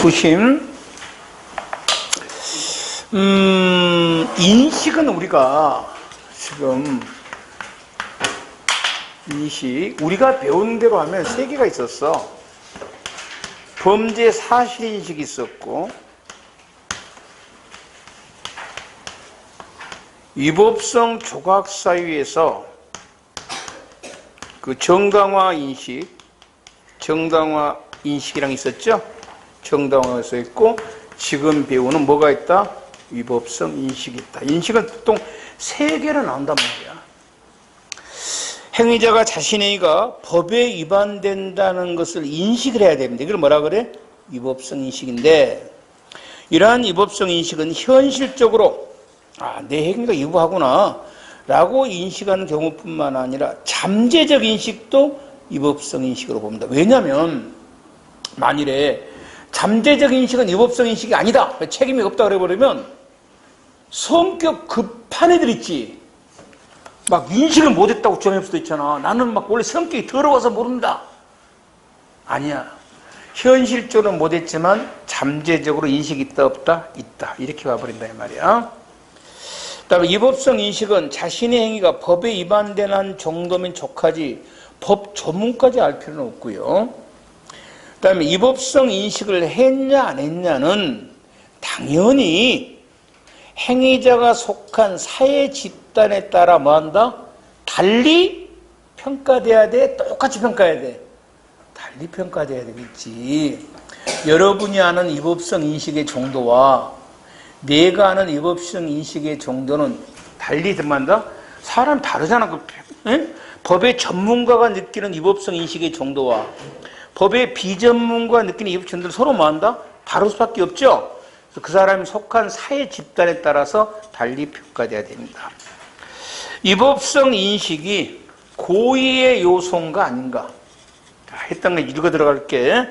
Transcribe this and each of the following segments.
부심. 인식은 우리가 지금 인식, 우리가 배운 대로 하면 세 개가 있었어. 범죄 사실인식이 있었고, 위법성 조각사유에서 그 정당화 인식이랑 있었죠? 정당화가 있고, 지금 배우는 뭐가 있다? 위법성 인식이 있다. 인식은 보통 세 개로 나온단 말이야. 행위자가 자신의 행위가 법에 위반된다는 것을 인식을 해야 됩니다. 이걸 뭐라 그래? 위법성 인식인데, 이러한 위법성 인식은 현실적으로 내 행위가 위법하구나 라고 인식하는 경우뿐만 아니라 잠재적 인식도 위법성 인식으로 봅니다. 왜냐하면 만일에 잠재적 인식은 위법성 인식이 아니다, 책임이 없다 그래버리면 성격 급한 애들 있지, 막 인식을 못했다고 주장할 수도 있잖아. 나는 막 원래 성격이 더러워서 모른다. 아니야. 현실적으로 못했지만 잠재적으로 인식이 있다 없다? 있다. 이렇게 봐버린다 이 말이야. 그다음에 위법성 인식은 자신의 행위가 법에 위반되는 정도면 족하지 법 조문까지 알 필요는 없고요. 그다음에 위법성 인식을 했냐 안 했냐는 당연히 행위자가 속한 사회 집단에 따라 뭐한다? 달리 평가돼야 돼? 똑같이 평가해야 돼? 달리 평가돼야 되겠지. 여러분이 아는 위법성 인식의 정도와 내가 아는 위법성 인식의 정도는 달리 들만다? 사람 다르잖아. 법의 전문가가 느끼는 위법성 인식의 정도와 법의 비전문가가 느끼는 위법성 정도는 서로 뭐한다? 다를 수밖에 없죠. 그 사람이 속한 사회 집단에 따라서 달리 평가돼야 됩니다. 위법성 인식이 고의의 요소인가 아닌가? 했던 거 읽어 들어갈게.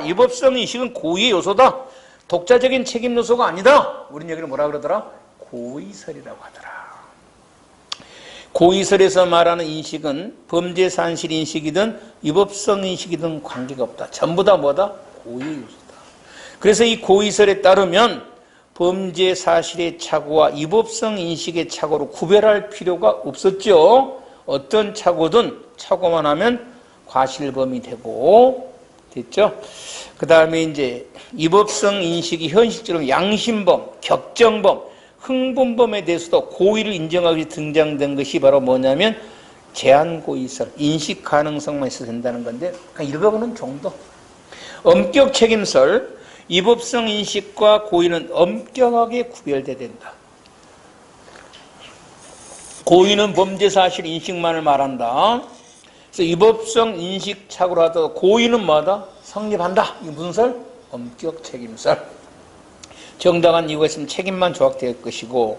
위법성 인식은 고의의 요소다. 독자적인 책임 요소가 아니다. 우린 여기를 뭐라 그러더라? 고의설이라고 하더라. 고의설에서 말하는 인식은 범죄 사실 인식이든 위법성 인식이든 관계가 없다. 전부 다 뭐다? 고의의 요소다. 그래서 이 고의설에 따르면 범죄 사실의 착오와 위법성 인식의 착오로 구별할 필요가 없었죠. 어떤 착오든 착오만 하면 과실범이 되고, 됐죠? 그 다음에 이제 위법성 인식이 현실적으로 양심범, 격정범, 흥분범에 대해서도 고의를 인정하기 위해 등장된 것이 바로 뭐냐면 제한고의설, 인식 가능성만 있어도 된다는 건데, 그냥 읽어보는 정도. 엄격 책임설, 위법성 인식과 고의는 엄격하게 구별돼야 된다. 고의는 범죄 사실 인식만을 말한다. 그래서 위법성 인식 착오로 하더라도 고의는 뭐다? 성립한다. 이게 무슨 설? 엄격 책임설. 정당한 이유가 있으면 책임만 조각될 것이고,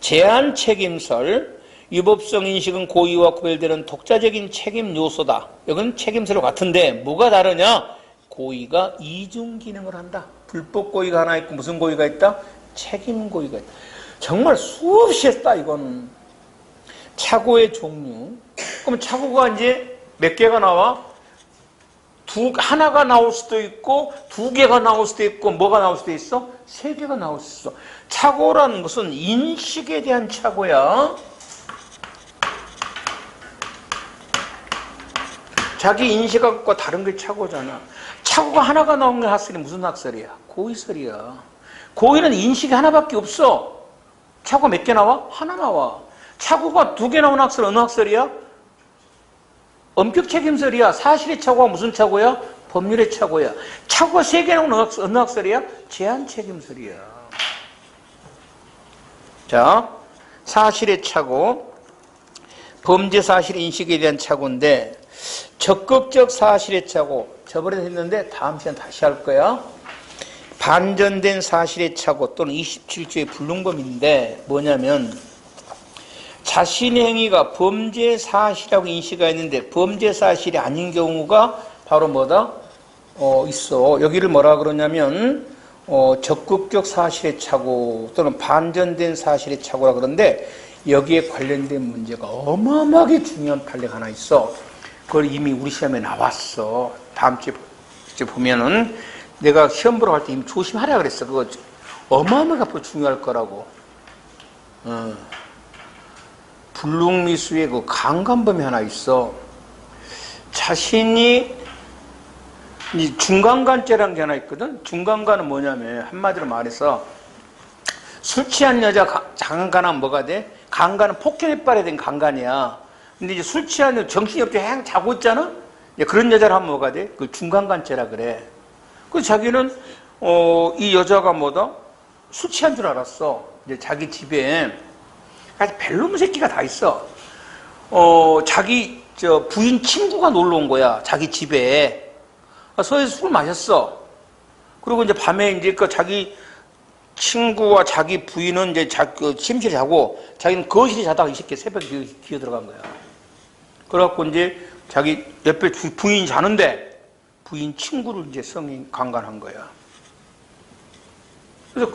제한 책임설, 위법성 인식은 고의와 구별되는 독자적인 책임 요소다. 이건 책임설과 같은데 뭐가 다르냐? 고의가 이중 기능을 한다. 불법 고의가 하나 있고 무슨 고의가 있다? 책임 고의가 있다. 정말 수없이 했다 이거는. 착오의 종류. 그럼 착오가 이제 몇 개가 나와? 하나가 나올 수도 있고, 두 개가 나올 수도 있고, 뭐가 나올 수도 있어? 세 개가 나올 수 있어. 착오라는 것은 인식에 대한 착오야. 자기 인식과 다른 게 착오잖아. 착오가 하나가 나온 게 학설이 무슨 학설이야? 고의설이야. 고의는 인식이 하나밖에 없어. 착오가 몇 개 나와? 하나 나와. 착오가 두 개 나온 학설 어느 학설이야? 엄격 책임설이야. 사실의 착오가 무슨 착오야? 법률의 착오야. 착오가 세 개 나온 어느 학설이야? 제한 책임설이야. 자, 사실의 착오, 범죄 사실 인식에 대한 착오인데, 적극적 사실의 착오, 저번에 했는데 다음 시간 다시 할 거야. 반전된 사실의 착오 또는 27조의 불능범인데 뭐냐면, 자신의 행위가 범죄 사실이라고 인식이 있는데 범죄 사실이 아닌 경우가 바로 뭐다? 있어. 여기를 뭐라 그러냐면 적극적 사실의 착오 또는 반전된 사실의 착오라 그러는데, 여기에 관련된 문제가 어마어마하게 중요한 판례가 하나 있어. 그걸 이미 우리 시험에 나왔어. 다음 주에 보면은 내가 시험 보러 갈 때 이미 조심하라 그랬어. 그거 어마어마하게 앞으로 중요할 거라고. 불능미수의 그 강간범이 하나 있어. 자신이 이 중간간죄라는 게 하나 있거든. 중간간은 뭐냐면 한마디로 말해서 술 취한 여자 강간하면 뭐가 돼? 강간은 폭행에 빨아야 강간이야. 근데 이제 술 취한 여자 정신이 없이 행 자고 있잖아. 이제 그런 여자를 하면 뭐가 돼? 그 중간간죄라 그래. 그래서 자기는 이 여자가 뭐다? 술 취한 줄 알았어. 이제 자기 집에 아주 벨놈 새끼가 다 있어. 자기 부인 친구가 놀러 온 거야. 자기 집에. 서에서 술을 마셨어. 그리고 이제 밤에 이제 그 자기 친구와 자기 부인은 이제 침실에 자고 자기는 거실에 자다가 이 새끼 새벽에 기어 들어간 거야. 그래갖고 이제 자기 옆에 부인이 자는데 부인 친구를 이제 성이 강간한 거야. 그래서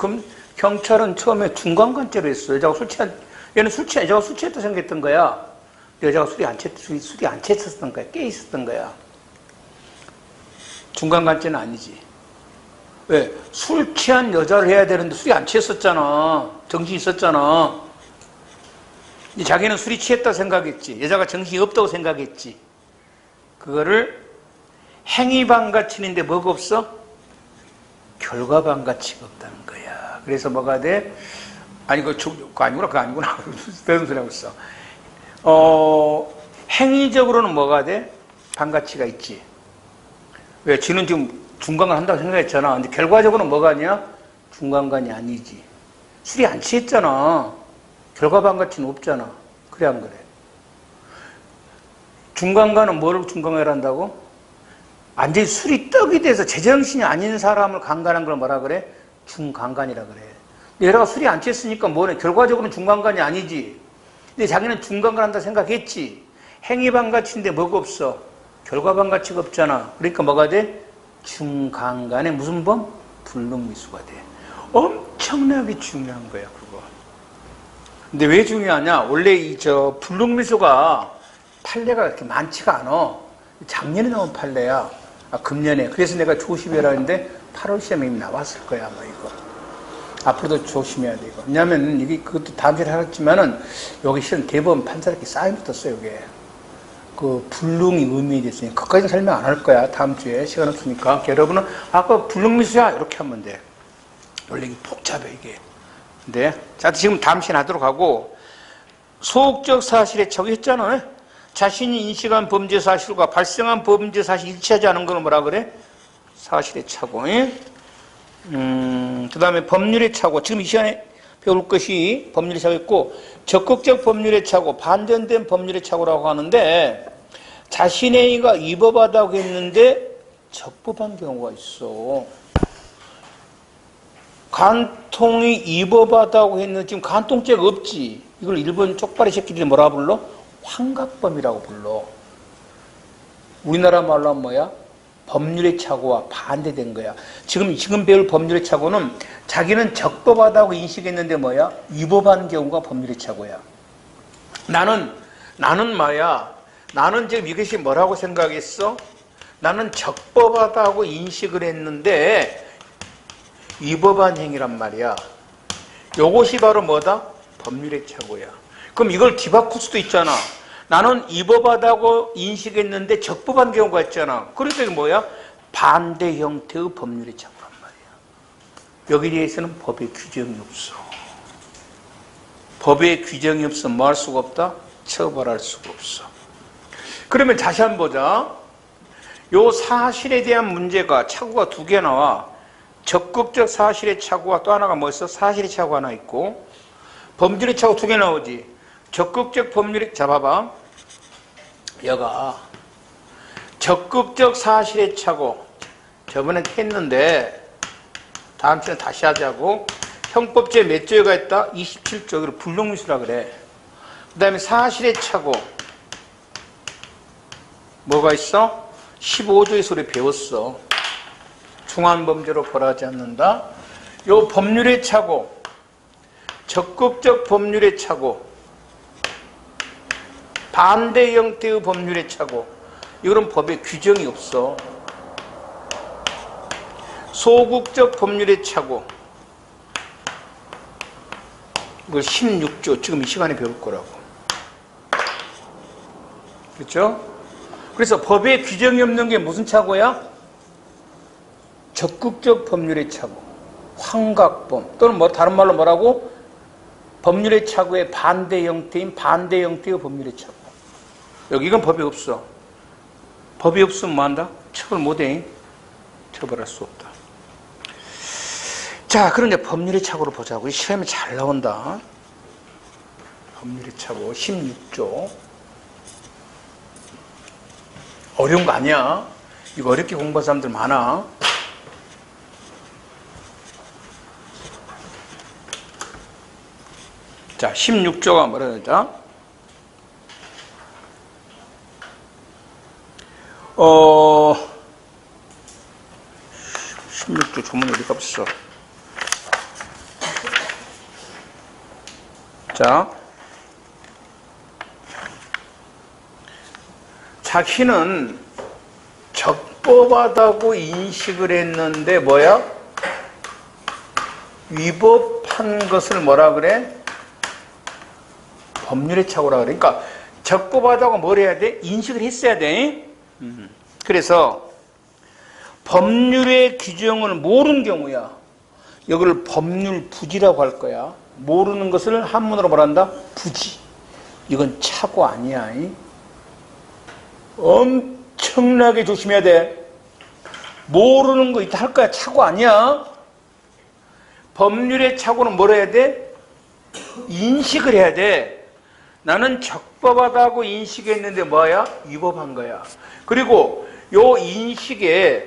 경찰은 처음에 중간간죄로 했어. 여자가 얘는 여자가 술 취했다 생각했던 거야. 여자가 술이 안 취했었던 거야. 깨 있었던 거야. 중간간죄는 아니지. 왜? 술 취한 여자를 해야 되는데 술이 안 취했었잖아. 정신이 있었잖아. 이제 자기는 술이 취했다 생각했지. 여자가 정신이 없다고 생각했지. 그거를 행위반가치인데 뭐가 없어? 결과반가치가 없다는 거야. 그래서 뭐가 돼? 아니, 그거 아니구나. 그런 소리 하고 있어. 행위적으로는 뭐가 돼? 반가치가 있지. 왜? 지는 지금 중간간 한다고 생각했잖아. 근데 결과적으로는 뭐가 아니야? 중간간이 아니지. 술이 안 취했잖아. 결과반가치는 없잖아. 그래, 안 그래? 중간간은 뭐를 중간간을 한다고? 완전히 술이 떡이 돼서 제정신이 아닌 사람을 강간한 걸 뭐라 그래? 중간간이라 그래. 얘가 술이 안 취했으니까 뭐래? 결과적으로는 중간간이 아니지. 근데 자기는 중간간 한다 생각했지. 행위반가치인데 뭐가 없어? 결과반가치가 없잖아. 그러니까 뭐가 돼? 중간간에 무슨 범? 불능미수가 돼. 엄청나게 중요한 거야, 그거. 근데 왜 중요하냐? 원래 불능미수가 판례가 그렇게 많지가 않아. 작년에 나온 판례야. 금년에. 그래서 내가 조심해라 했는데 8월 시험에 이미 나왔을 거야, 아마 이거. 앞으로도 조심해야 돼, 이거. 왜냐면 이게 그것도 다음 주에 하겠지만은 여기 실은 대법원 판사 이렇게 쌓여 붙었어요, 이게. 그 불능이 의미에 대해서 그까지는 설명 안 할 거야. 다음 주에 시간 없으니까. 여러분은 아까 불능미수야 이렇게 하면 돼. 원래 이게 복잡해 이게. 네. 자, 지금 다음 시간 하도록 하고 소극적 사실에 적했잖아요. 자신이 인식한 범죄 사실과 발생한 범죄 사실이 일치하지 않은 건 뭐라 그래? 사실의 착오. 그 다음에 법률의 착오. 지금 이 시간에 배울 것이 법률의 착오 있고 적극적 법률의 착오, 반전된 법률의 착오라고 하는데 자신의 의가 위법하다고 했는데 적법한 경우가 있어. 간통이 위법하다고 했는데 지금 간통죄가 없지. 이걸 일본 쪽발이 새끼들이 뭐라 불러? 환각범이라고 불러. 우리나라 말로 하면 뭐야? 법률의 착오와 반대된 거야. 지금 배울 법률의 착오는 자기는 적법하다고 인식했는데 뭐야? 위법한 경우가 법률의 착오야. 나는 뭐야? 나는 지금 이것이 뭐라고 생각했어? 나는 적법하다고 인식을 했는데 위법한 행위란 말이야. 이것이 바로 뭐다? 법률의 착오야. 그럼 이걸 뒤바꿀 수도 있잖아. 나는 위법하다고 인식했는데 적법한 경우가 있잖아. 그러니까 이게 뭐야? 반대 형태의 법률의 착오란 말이야. 여기에 대해서는 법의 규정이 없어. 법의 규정이 없으면 뭐 할 수가 없다? 처벌할 수가 없어. 그러면 다시 한번 보자. 요 사실에 대한 문제가 착오가 두 개 나와. 적극적 사실의 착오와 또 하나가 뭐 있어? 사실의 착오 하나 있고 법률의 착오 두 개 나오지. 적극적 법률의, 자 봐봐. 여가 적극적 사실의 착오 저번에 했는데 다음 주에 다시 하자고. 형법제 몇 조가 있다? 27조. 이걸 불능미수라 그래. 그 다음에 사실의 착오 뭐가 있어? 15조에서 우리 배웠어. 중환범죄로 벌하지 않는다. 요 법률의 착오, 적극적 법률의 착오, 반대 형태의 법률의 착오, 이거는 법에 규정이 없어. 소극적 법률의 착오. 이걸 16조 지금 이 시간에 배울 거라고. 그렇죠? 그래서 법에 규정이 없는 게 무슨 착오야? 적극적 법률의 착오. 환각범 또는 뭐 다른 말로 뭐라고? 법률의 착오의 반대 형태인 반대 형태의 법률의 착오. 여기 이건 법이 없어. 법이 없으면 뭐 한다? 처벌 못해. 처벌할 수 없다. 자, 그럼 이제 법률의 착오로 보자고. 이 시험에 잘 나온다. 법률의 착오 16조. 어려운 거 아니야. 이거 어렵게 공부한 사람들 많아. 자, 16조가 뭐라 그러자? 16조 조문이 어디 갔어? 자, 자기는 적법하다고 인식을 했는데 뭐야? 위법한 것을 뭐라 그래? 법률의 착오라 그래. 그러니까 적법하다고 뭘 해야 돼? 인식을 했어야 돼. 그래서 법률의 규정을 모르는 경우야. 여기를 법률 부지라고 할 거야. 모르는 것을 한문으로 말한다? 부지. 이건 착오 아니야. 엄청나게 조심해야 돼. 모르는 거 있다 할 거야. 착오 아니야. 법률의 착오는 뭘 해야 돼? 인식을 해야 돼. 나는 적법하다고 인식했는데 뭐야? 위법한 거야. 그리고 요 인식에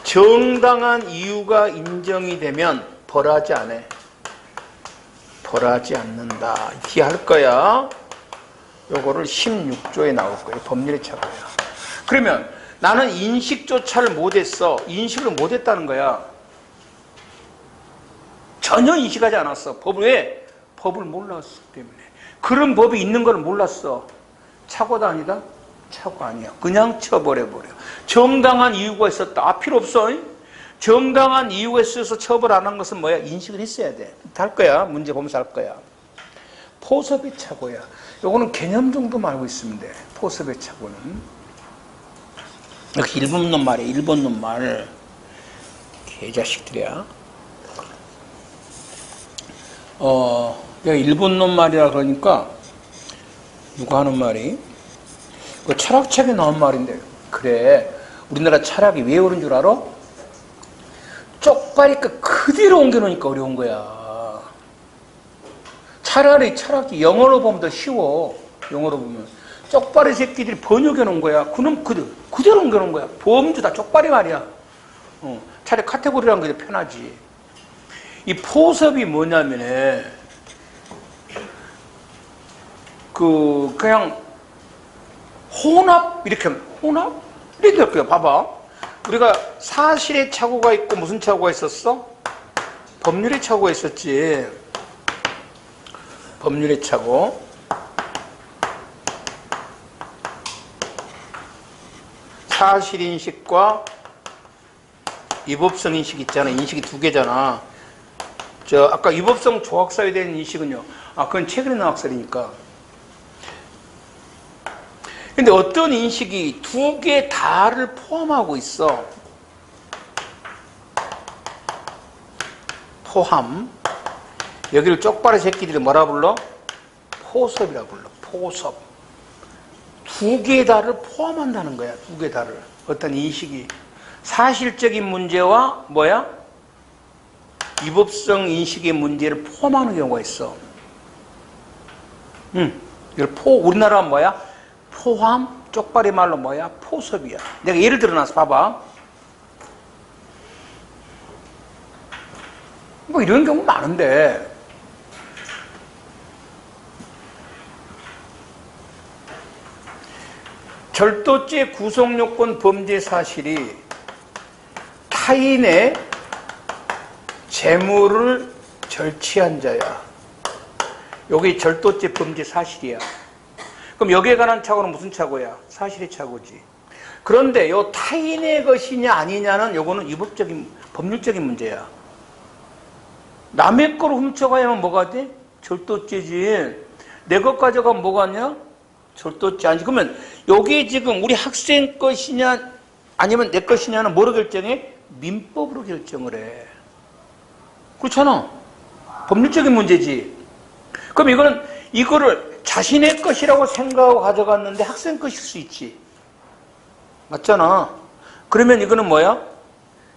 정당한 이유가 인정이 되면 벌하지 않아. 벌하지 않는다. 이렇게 할 거야. 요거를 16조에 나올 거예요. 법률의 착오야. 그러면 나는 인식조차를 못했어. 인식을 못했다는 거야. 전혀 인식하지 않았어. 법을 왜? 법을 몰랐기 때문에. 그런 법이 있는 걸 몰랐어. 착오다 아니다? 착오 아니야. 그냥 처벌해버려. 정당한 이유가 있었다. 필요 없어. 정당한 이유가 있어서 처벌 안 한 것은 뭐야? 인식을 했어야 돼. 할 거야. 문제 보면서 할 거야. 포섭의 착오야. 요거는 개념 정도만 알고 있으면 돼. 포섭의 착오는. 여기 일본 놈 말이야. 일본 놈 말. 개자식들이야. 여기 일본 놈 말이라 그러니까 누가 하는 말이? 그 철학책에 나온 말인데. 그래. 우리나라 철학이 왜 어려운 줄 알아? 쪽파리가 그대로 옮겨놓으니까 어려운 거야. 차라리 철학이 영어로 보면 더 쉬워. 영어로 보면. 쪽파리 새끼들이 번역해 놓은 거야. 그놈 그대로 옮겨 놓은 거야. 범주 다 쪽파리 말이야. 차라리 카테고리라는 게 더 편하지. 이 포섭이 뭐냐면은, 그냥 혼합? 이렇게 하면, 혼합? 이렇게 할 거야. 봐봐. 우리가 사실의 착오가 있고 무슨 착오가 있었어? 법률의 착오가 있었지. 법률의 착오. 사실인식과 위법성 인식 있잖아. 인식이 두 개잖아. 아까 위법성 조각사에 대한 인식은요. 그건 최근에 나온 학설이니까. 근데 어떤 인식이 두 개 다를 포함하고 있어. 포함. 여기를 쪽발의 새끼들이 뭐라 불러? 포섭이라 불러. 포섭. 두 개 다를 포함한다는 거야. 두 개 다를. 어떤 인식이. 사실적인 문제와 뭐야? 위법성 인식의 문제를 포함하는 경우가 있어. 이걸 우리나라 뭐야? 포함, 쪽발이 말로 뭐야? 포섭이야. 내가 예를 들어놔서 봐봐. 뭐 이런 경우 많은데. 절도죄 구성요건 범죄 사실이 타인의 재물을 절취한 자야. 여기 절도죄 범죄 사실이야. 그럼 여기에 관한 착오는 무슨 착오야? 사실의 착오지. 그런데 요 타인의 것이냐 아니냐는 요거는 위법적인 법률적인 문제야. 남의 거를 훔쳐가야만 뭐가 돼? 절도죄지. 내 것 가져가면 뭐가 냐? 절도죄 아니지. 그러면 요게 지금 우리 학생 것이냐 아니면 내 것이냐는 뭐로 결정해? 민법으로 결정을 해. 그렇잖아. 법률적인 문제지. 그럼 이거를 자신의 것이라고 생각하고 가져갔는데 학생 것일 수 있지. 맞잖아. 그러면 이거는 뭐야?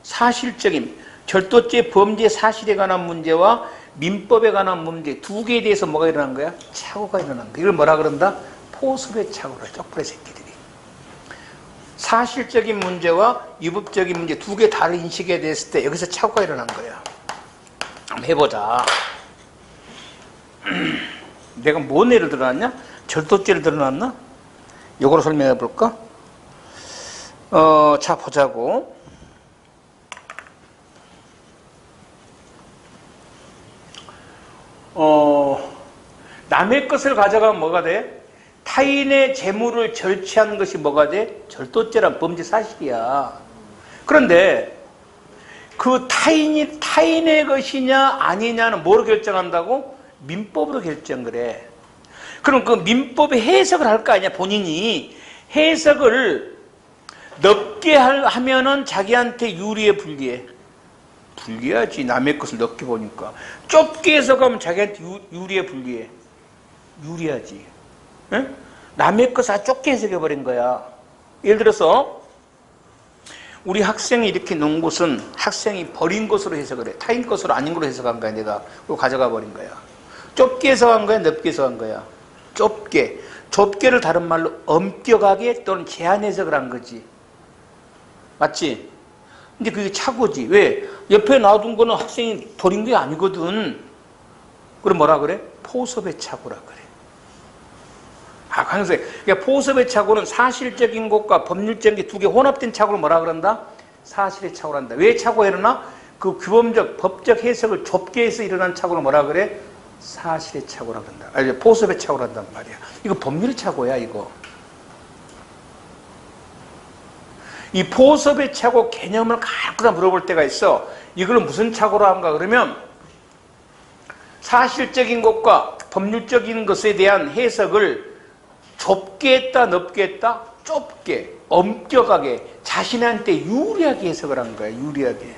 사실적인 절도죄 범죄 사실에 관한 문제와 민법에 관한 문제 두 개에 대해서 뭐가 일어난 거야? 착오가 일어난 거야. 이걸 뭐라 그런다? 포섭의 착오라. 쪽벌의 새끼들이. 사실적인 문제와 위법적인 문제 두 개 다른 인식에 대했을 때 여기서 착오가 일어난 거야. 한번 해보자. 내가 뭔 예를 들어놨냐? 절도죄를 들어놨나? 요거로 설명해 볼까? 자, 보자고. 남의 것을 가져가면 뭐가 돼? 타인의 재물을 절취한 것이 뭐가 돼? 절도죄란 범죄 사실이야. 그런데 그 타인의 것이냐 아니냐는 뭐로 결정한다고? 민법으로 결정을 해. 그럼 그 민법의 해석을 할 거 아니야, 본인이. 해석을 넓게 하면은 자기한테 유리해, 불리해? 불리하지. 남의 것을 넓게 보니까. 좁게 해석하면 자기한테 유리해, 불리해? 유리하지. 응? 남의 것을 아주 좁게 해석해버린 거야. 예를 들어서 우리 학생이 이렇게 놓은 것은 학생이 버린 것으로 해석을 해. 타인 것으로 아닌 걸로 해석한 거야. 내가 그거 가져가 버린 거야. 좁게 해석한 거야, 넓게 해석한 거야? 좁게. 좁게를 다른 말로 엄격하게 또는 제한 해석을 한 거지. 맞지? 근데 그게 착오지. 왜? 옆에 놔둔 거는 학생이 버린 게 아니거든. 그럼 뭐라 그래? 포섭의 착오라 그래. 강세. 그러니까 포섭의 착오는 사실적인 것과 법률적인 게 두 개 혼합된 착오를 뭐라 그런다? 사실의 착오란다. 왜 착오가 일어나? 그 규범적, 법적 해석을 좁게 해서 일어난 착오를 뭐라 그래? 사실의 착오라 그런다. 아니, 포섭의 착오란단 말이야. 이거 법률의 착오야, 이거. 이 포섭의 착오 개념을 가끔 물어볼 때가 있어. 이걸 무슨 착오로 한가? 그러면 사실적인 것과 법률적인 것에 대한 해석을 좁게 했다, 넓게 했다? 좁게, 엄격하게, 자신한테 유리하게 해석을 한 거야, 유리하게.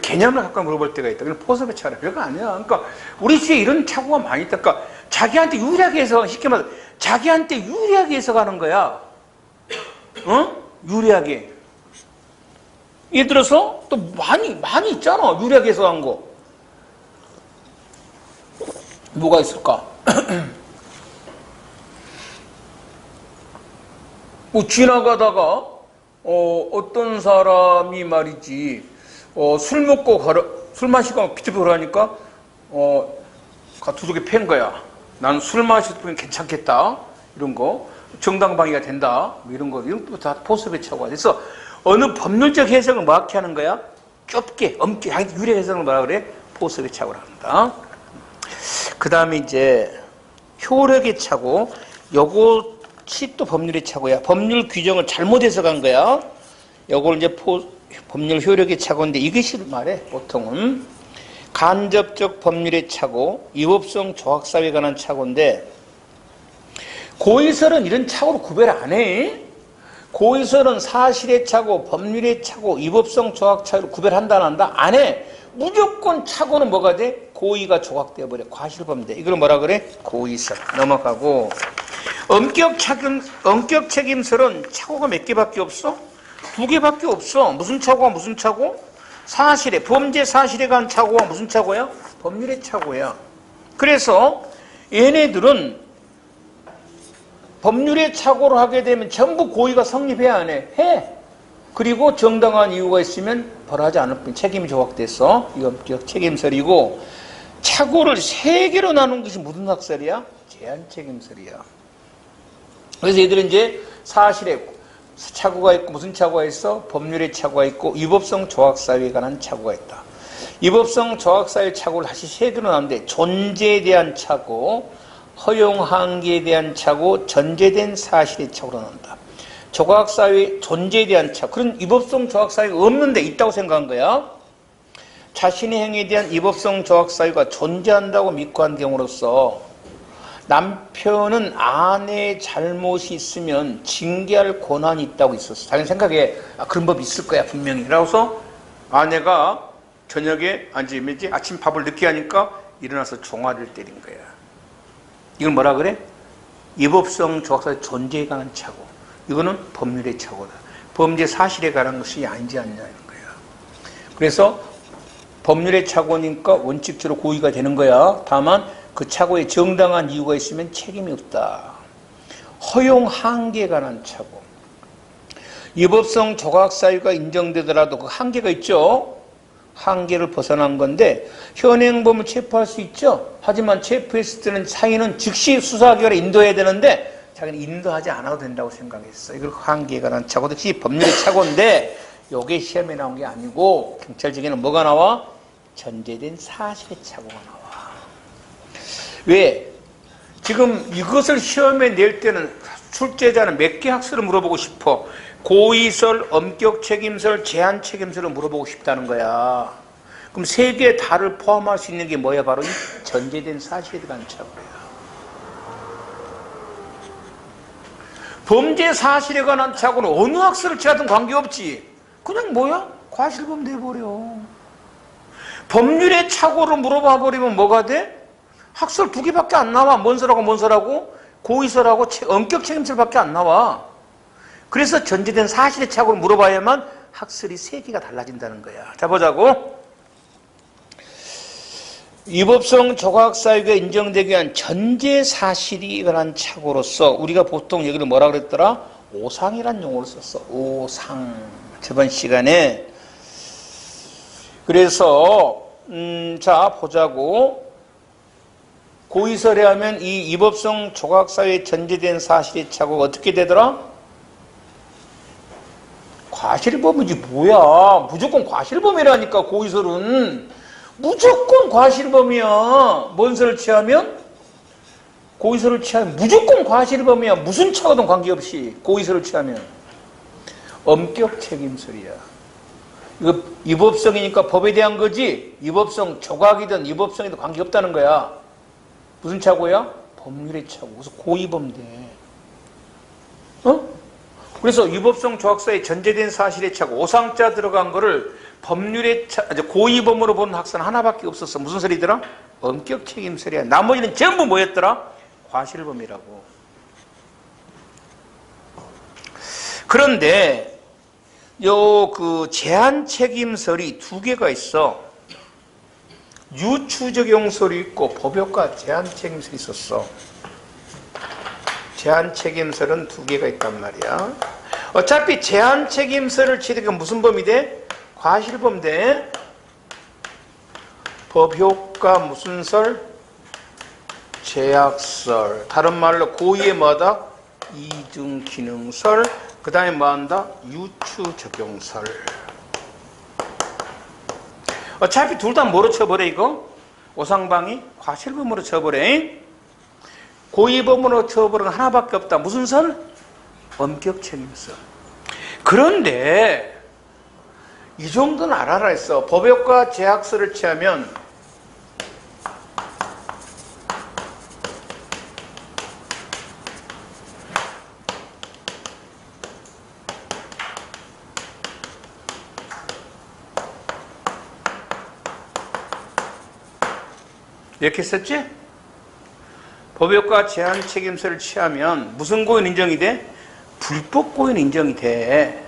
개념을 가끔 물어볼 때가 있다. 그럼 포섭의 착오라. 별거 아니야. 그러니까 우리 시대에 이런 착오가 많이 있다. 그러니까 자기한테 유리하게 해석, 쉽게 말해서 자기한테 유리하게 해석하는 거야. 유리하게. 예를 들어서 또 많이 있잖아. 유리하게 해석한 거. 뭐가 있을까? 뭐 지나가다가 어떤 사람이 말이지 술 먹고 술 마시고 비트비트 하니까 두둑에 팬 거야. 나는 술 마시면 괜찮겠다. 이런 거. 정당방위가 된다. 이런 것도 다 포섭의 착오가 돼서 어느 법률적 해석을 정확히 하는 거야? 좁게, 엄격하게 유리 해석을 뭐라 그래? 포섭의 착오라 한다. 그 다음에 이제 효력의 착오. 요것이 또 법률의 착오야. 법률 규정을 잘못 해석한 거야. 요걸 이제 법률 효력의 착오인데 이것이 말해, 보통은. 간접적 법률의 착오, 위법성 조학사회에 관한 착오인데 고의설은 이런 착오로 구별 안 해. 고의설은 사실의 착오, 법률의 착오, 위법성 조학 착오로 구별한다 안 한다? 안 해. 무조건 착오는 뭐가 돼? 고의가 조각되어 버려. 과실범죄. 이걸 뭐라 그래? 고의설. 넘어가고. 엄격 책임설은 착오가 몇 개밖에 없어? 두 개밖에 없어. 무슨 착오가 무슨 착오? 사실의, 범죄 사실에 관한 착오가 무슨 착오야? 법률의 착오야. 그래서 얘네들은 법률의 착오를 하게 되면 전부 고의가 성립해야 안 해? 해. 그리고 정당한 이유가 있으면 벌하지 않을 뿐 책임이 조각돼서 이건 책임설이고, 착오를 세 개로 나눈 것이 무슨 학설이야? 제한 책임설이야. 그래서 얘들은 이제 사실에 착오가 있고 무슨 착오가 있어? 법률의 착오가 있고 위법성 조학사회에 관한 착오가 있다. 위법성 조학사회 착오를 다시 세 개로 나누는데 존재에 대한 착오, 허용 한계에 대한 착오, 전제된 사실의 착오로 나온다. 조각사회 존재에 대한 착오. 그런 위법성 조각사회가 없는데 있다고 생각한 거야. 자신의 행위에 대한 위법성 조각사유가 존재한다고 믿고 한 경우로서 남편은 아내의 잘못이 있으면 징계할 권한이 있다고 있었어. 자기 생각에 그런 법이 있을 거야 분명히. 그래서 아내가 저녁에 아침 밥을 늦게 하니까 일어나서 종아리를 때린 거야. 이걸 뭐라 그래? 위법성 조각사유 존재에 관한 착오. 이거는 법률의 착오다. 범죄 사실에 관한 것이 아니지 않냐는 거야. 그래서 법률의 착오니까 원칙적으로 고의가 되는 거야. 다만 그 착오에 정당한 이유가 있으면 책임이 없다. 허용 한계에 관한 착오. 위법성 조각사유가 인정되더라도 그 한계가 있죠. 한계를 벗어난 건데 현행범을 체포할 수 있죠. 하지만 체포했을 때는 사인은 즉시 수사기관에 인도해야 되는데 자기는 인도하지 않아도 된다고 생각했어. 이걸 한계에 관한 착오도 역시 법률의 착오인데 이게 시험에 나온 게 아니고 경찰직에는 뭐가 나와? 전제된 사실의 착오가 나와. 왜? 지금 이것을 시험에 낼 때는 출제자는 몇 개 학설을 물어보고 싶어. 고의설, 엄격 책임설, 제한 책임설을 물어보고 싶다는 거야. 그럼 세 개 다를 포함할 수 있는 게 뭐야? 바로 이 전제된 사실에 대한 착오야. 범죄 사실에 관한 착오는 어느 학설을 취하든 관계없지. 그냥 뭐야? 과실범 돼버려. 법률의 착오를 물어봐 버리면 뭐가 돼? 학설 2개밖에 안 나와. 뭔 설하고 고의설하고 엄격 책임설밖에 안 나와. 그래서 전제된 사실의 착오를 물어봐야만 학설이 3개가 달라진다는 거야. 자, 보자고. 위법성 조각사유가 인정되기 위한 전제 사실이 관한 착오로서 우리가 보통 여기를 뭐라 그랬더라? 오상이란 용어를 썼어. 오상. 저번 시간에. 그래서 자 보자고. 고의설에 하면 이 위법성 조각사유에 전제된 사실의 착오가 어떻게 되더라? 과실범이지 뭐야. 무조건 과실범이라니까. 고의설은 무조건 과실범이야. 뭔 설을 취하면? 고의설을 취하면 무조건 과실범이야. 무슨 착오든 관계없이 고의설을 취하면. 엄격 책임설이야. 이거 위법성이니까 법에 대한 거지 위법성 조각이든 위법성이든 관계없다는 거야. 무슨 착오야? 법률의 착오. 그래서 고의범 돼. 그래서 위법성 조각사에 전제된 사실의 착오, 오상자 들어간 거를 법률의 고의범으로 보는 학설은 하나밖에 없었어. 무슨 설이더라? 엄격 책임설이야. 나머지는 전부 뭐였더라? 과실범이라고. 그런데 그 제한 책임설이 2개가 있어. 유추적용설이 있고 법효과 제한 책임설이 있었어. 제한 책임설은 2개가 있단 말이야. 어차피 제한 책임설을 취득하면 무슨 범이 돼? 과실범 돼. 법효과 무슨 설? 제약설. 다른 말로 고의의 뭐다? 이중기능설. 그 다음에 뭐한다? 유추적용설. 어차피 둘 다 뭐로 쳐버려 이거? 오상방이 과실범으로 쳐버려. 고의범으로 쳐버리는 하나밖에 없다. 무슨 설? 엄격 책임설. 그런데 이 정도는 알아라 했어. 법효과 제약설을 취하면 이렇게 썼지? 법효과 제한 책임설을 취하면 무슨 고의는 인정이 돼? 불법 고의는 인정이 돼.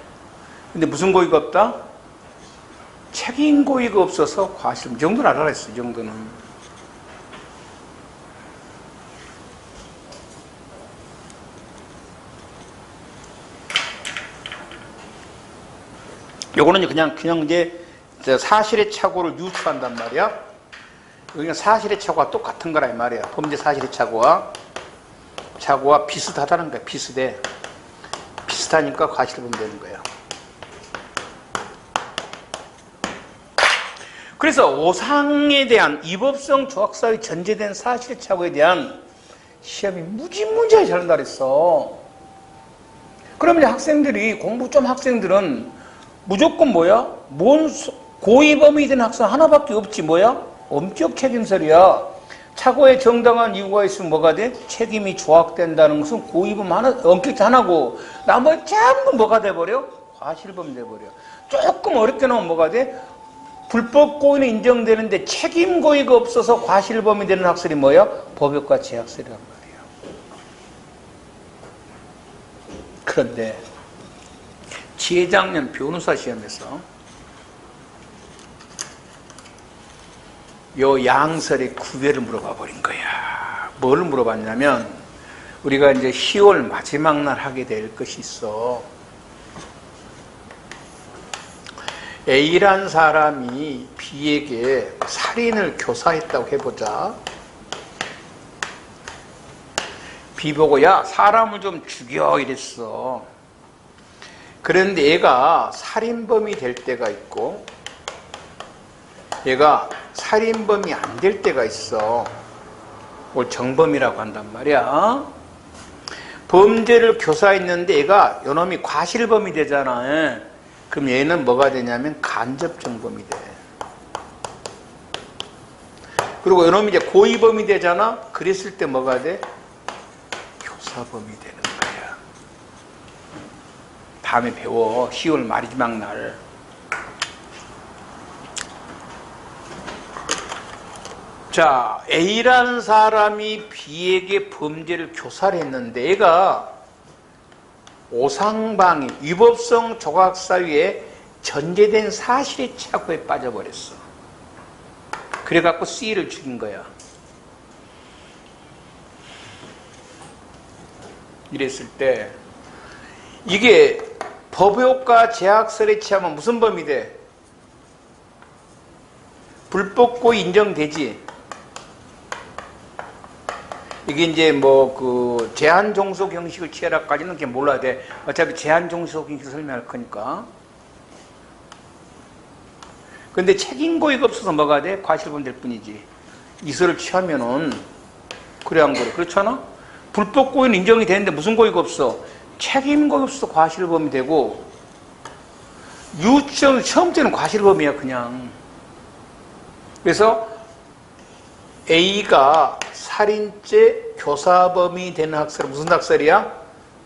근데 무슨 고의가 없다? 책임 고의가 없어서 과실범. 이 정도는 알아라 했어. 이 정도는. 요거는 그냥 이제 사실의 착오를 유추한단 말이야. 그러니까 사실의 착오와 똑같은 거라 이 말이야. 범죄 사실의 착오와 비슷하다는 거야. 비슷해. 비슷하니까 과실범 되는 거야. 그래서 오상에 대한 위법성 조각사유에 전제된 사실의 착오에 대한 시험이 무지무지하게 잘 난다 그랬어. 그러면 학생들이, 공부 좀 학생들은 무조건 뭐야? 고의범이 된 학생 하나밖에 없지. 뭐야? 엄격 책임설이야. 착오에 정당한 이유가 있으면 뭐가 돼? 책임이 조학된다는 것은 고의범 하나, 엄격 하나고, 나머지 전부 뭐가 돼버려? 과실범이 돼버려. 조금 어렵게 나오면 뭐가 돼? 불법 고의는 인정되는데 책임 고의가 없어서 과실범이 되는 학설이 뭐야? 법역과 제학설이란 말이야. 그런데 재작년 변호사 시험에서 요 양설의 구별을 물어봐 버린 거야. 뭘 물어봤냐면, 우리가 이제 10월 마지막 날 하게 될 것이 있어. A란 사람이 B에게 살인을 교사했다고 해보자. B 보고, 야, 사람을 좀 죽여 이랬어. 그런데 얘가 살인범이 될 때가 있고 얘가 살인범이 안 될 때가 있어. 그걸 정범이라고 한단 말이야. 범죄를 교사했는데 얘가 요놈이 과실범이 되잖아. 그럼 얘는 뭐가 되냐면 간접정범이 돼. 그리고 요놈이 이제 고의범이 되잖아. 그랬을 때 뭐가 돼? 교사범이 되는 거야. 다음에 배워. 10월 마지막 날. 자, A라는 사람이 B에게 범죄를 교사를 했는데 얘가 오상방위, 위법성 조각사유에 전제된 사실의 착오에 빠져버렸어. 그래갖고 C를 죽인 거야. 이랬을 때 이게 법효과 제약설에 취하면 무슨 범이 돼? 불법고의 인정되지. 이게 이제 뭐 그 제한종속 형식을 취하라까지는 그냥 몰라야 돼. 어차피 제한종속 형식을 설명할 거니까. 근데 책임고의가 없어서 뭐가 돼? 과실범 될 뿐이지. 이설을 취하면은 그래 안 그래? 그렇잖아? 불법고의는 인정이 되는데 무슨 고의가 없어? 책임고의 없어서 과실범이 되고, 유치원 처음째는 과실범이야 그냥. 그래서 A가 살인죄 교사범이 되는 학설은 무슨 학설이야?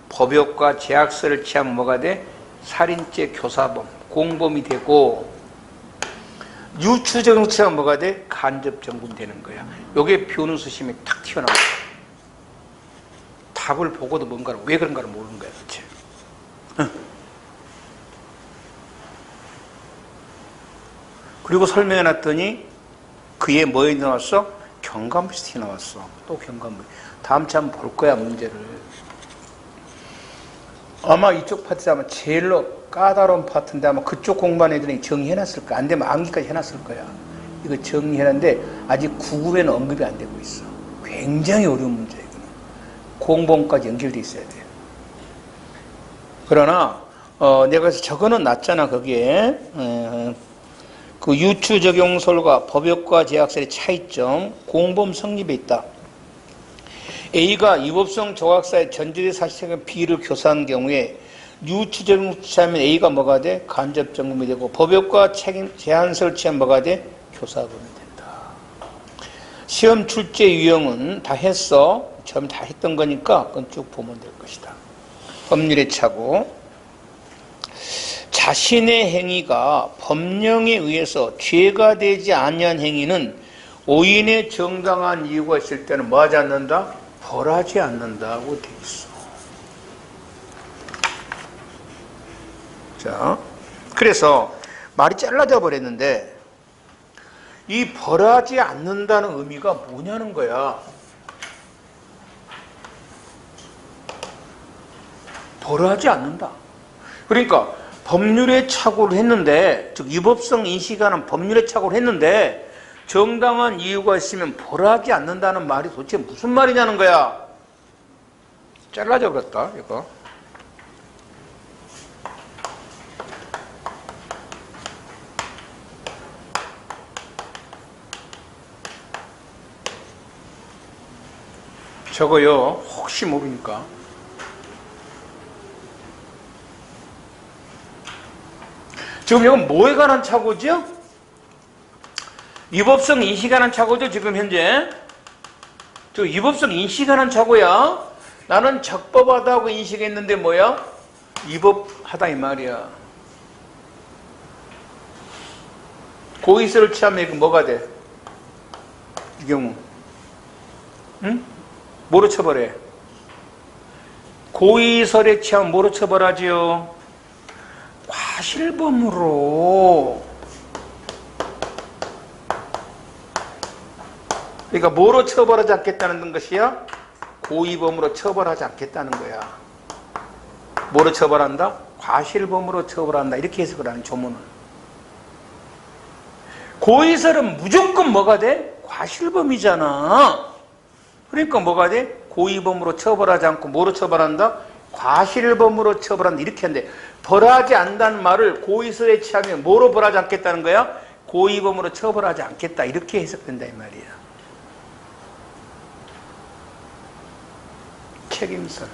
법역과 제학설을 취하면 뭐가 돼? 살인죄 교사범, 공범이 되고, 유추적용 취하면 뭐가 돼? 간접정범이 되는 거야. 요게 변호사 시험에 탁 튀어나와. 답을 보고도 뭔가를, 왜 그런가를 모르는 거야 도대체. 그리고 설명해놨더니 그에 뭐에 나왔어? 경감시티 나왔어. 또 경감물. 다음 주에 한번 볼 거야 문제를. 아마 이쪽 파트가 아마 제일로 까다로운 파트인데 아마 그쪽 공부한 애들이 정리해놨을 거야. 안 되면 암기까지 해놨을 거야. 이거 정리해놨는데 아직 9급에는 언급이 안 되고 있어. 굉장히 어려운 문제야 이거는. 공범까지 연결돼 있어야 돼. 그러나 내가 그래서 적어는 놨잖아 거기에. 그 유추적용설과 법역과 제약설의 차이점, 공범 성립에 있다. A가 위법성 조각사의 전제된 사실상 B를 교사한 경우에 유추적용을 취하면 A가 뭐가 돼? 간접정범이 되고, 법역과 제한설을 취하면 뭐가 돼? 교사범이 된다. 시험 출제 유형은 다 했어. 처음 다 했던 거니까 그건 쭉 보면 될 것이다. 법률의 착오. 자신의 행위가 법령에 의해서 죄가 되지 아니한 행위는 오인의 정당한 이유가 있을 때는 뭐 하지 않는다? 벌하지 않는다고 되어 있어. 자, 그래서 말이 잘라져 버렸는데 이 벌하지 않는다는 의미가 뭐냐는 거야. 벌하지 않는다. 그러니까 법률의 착오를 했는데, 즉 위법성 인식하는 법률의 착오를 했는데 정당한 이유가 있으면 벌하지 않는다는 말이 도대체 무슨 말이냐는 거야. 잘라져 버렸다 이거. 저거요, 혹시 모르니까. 지금 이건 뭐에 관한 착오죠? 위법성 인식에 관한 착오죠, 지금 현재. 저 위법성 인식에 관한 착오야. 나는 적법하다고 인식했는데 뭐야? 위법하다 이 말이야. 고의서를 취하면 뭐가 돼? 이 경우. 응? 뭐로 처벌해? 고의설에 취하면 뭐로 처벌하지요? 과실범으로. 그러니까 뭐로 처벌하지 않겠다는 것이야? 고의범으로 처벌하지 않겠다는 거야. 뭐로 처벌한다? 과실범으로 처벌한다. 이렇게 해석을 하는 조문은. 고의설은 무조건 뭐가 돼? 과실범이잖아. 그러니까 뭐가 돼? 고의범으로 처벌하지 않고 뭐로 처벌한다? 과실범으로 처벌한다. 이렇게 하는데 벌하지 않는다는 말을 고의설에 취하면 뭐로 벌하지 않겠다는 거야? 고의범으로 처벌하지 않겠다. 이렇게 해석된다 이 말이야. 책임설.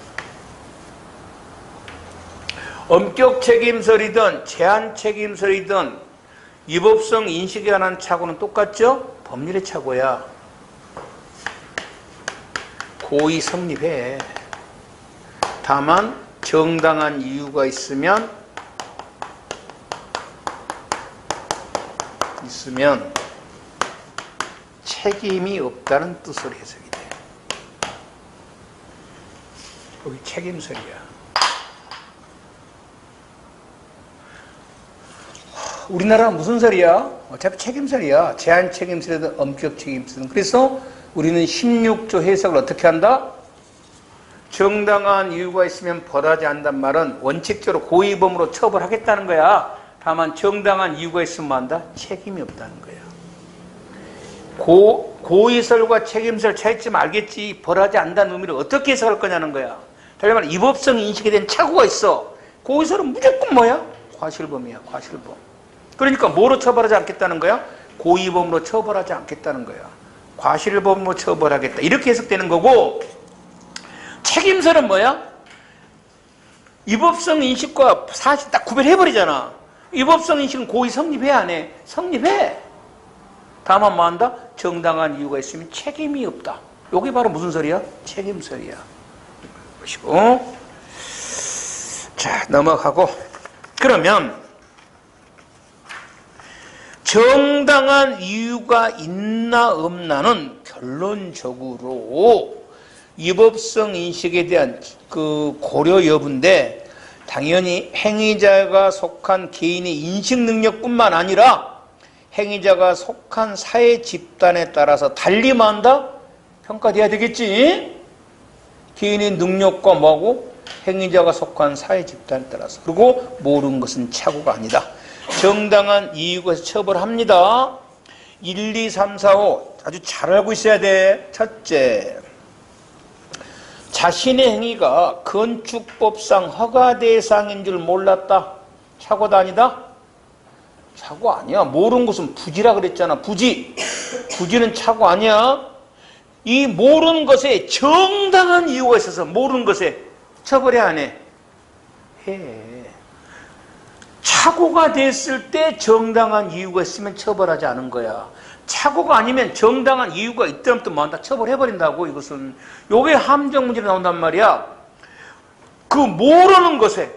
엄격 책임설이든 제한 책임설이든 위법성 인식에 관한 착오는 똑같죠? 법률의 착오야. 고의 성립해. 다만 정당한 이유가 있으면 책임이 없다는 뜻으로 해석이 돼. 여기 책임설이야. 우리나라는 무슨 설이야? 어차피 책임설이야. 제한 책임설이든 엄격 책임설이든. 그래서 우리는 16조 해석을 어떻게 한다? 정당한 이유가 있으면 벌하지 않는다는 말은 원칙적으로 고의범으로 처벌하겠다는 거야. 다만 정당한 이유가 있으면 뭐 한다? 책임이 없다는 거야. 고의설과 책임설 차이점 알겠지? 벌하지 않는다는 의미를 어떻게 해석할 거냐는 거야. 다시 말해 위법성 인식에 대한 착오가 있어. 고의설은 무조건 뭐야? 과실범이야. 과실범. 그러니까 뭐로 처벌하지 않겠다는 거야? 고의범으로 처벌하지 않겠다는 거야. 과실범으로 처벌하겠다. 이렇게 해석되는 거고, 책임설은 뭐야? 위법성 인식과 사실 딱 구별해버리잖아. 위법성 인식은 고의 성립해 안 해? 성립해. 다만 뭐 한다? 정당한 이유가 있으면 책임이 없다. 이게 바로 무슨 설이야? 책임설이야. 보시고. 자, 넘어가고. 그러면 정당한 이유가 있나 없나는 결론적으로 위법성 인식에 대한 그 고려 여부인데, 당연히 행위자가 속한 개인의 인식 능력뿐만 아니라 행위자가 속한 사회 집단에 따라서 달리 만다 평가돼야 되겠지. 개인의 능력과 뭐하고 행위자가 속한 사회 집단에 따라서. 그리고 모르는 것은 착오가 아니다. 정당한 이유가 있어서 처벌합니다. 1, 2, 3, 4, 5 아주 잘 알고 있어야 돼. 첫째, 자신의 행위가 건축법상 허가 대상인 줄 몰랐다. 착오다 아니다? 착오 아니야. 모르는 것은 부지라 그랬잖아. 부지. 부지는 착오 아니야. 이 모르는 것에 정당한 이유가 있어서 모르는 것에 처벌해 안 해? 해. 착오가 됐을 때 정당한 이유가 있으면 처벌하지 않은 거야. 착오가 아니면 정당한 이유가 있다면 또 뭐한다? 처벌해버린다고. 이것은 요게 함정 문제로 나온단 말이야. 그 모르는 것에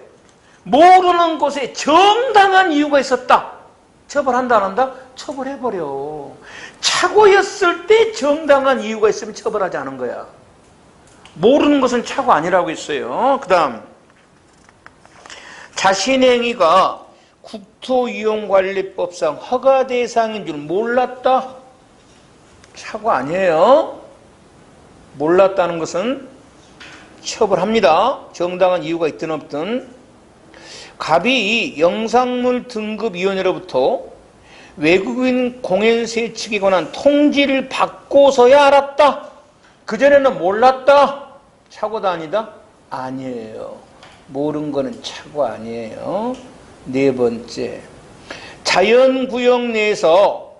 정당한 이유가 있었다. 처벌한다 안 한다? 처벌해버려. 착오였을 때 정당한 이유가 있으면 처벌하지 않은 거야. 모르는 것은 착오 아니라고 했어요. 그 다음, 자신의 행위가 국토이용관리법상 허가 대상인 줄 몰랐다. 착오 아니에요. 몰랐다는 것은 처벌합니다. 정당한 이유가 있든 없든. 갑이 영상물 등급위원회로부터 외국인 공연세 측에 관한 통지를 받고서야 알았다. 그전에는 몰랐다. 착오다 아니다? 아니에요. 모르는 거는 착오 아니에요. 네 번째, 자연구역 내에서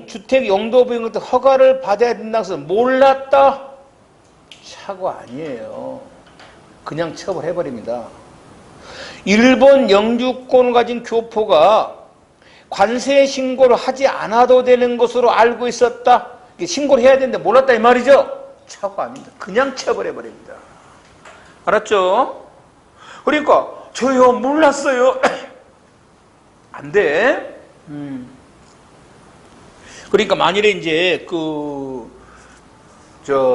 주택 용도 변경 허가를 받아야 된다고 해서 몰랐다. 착오 아니에요. 그냥 처벌해버립니다. 일본 영주권을 가진 교포가 관세 신고를 하지 않아도 되는 것으로 알고 있었다. 신고를 해야 되는데 몰랐다 이 말이죠. 착오 아닙니다. 그냥 처벌해버립니다. 알았죠? 그러니까 저요 몰랐어요. 안 돼. 그러니까 만일에 이제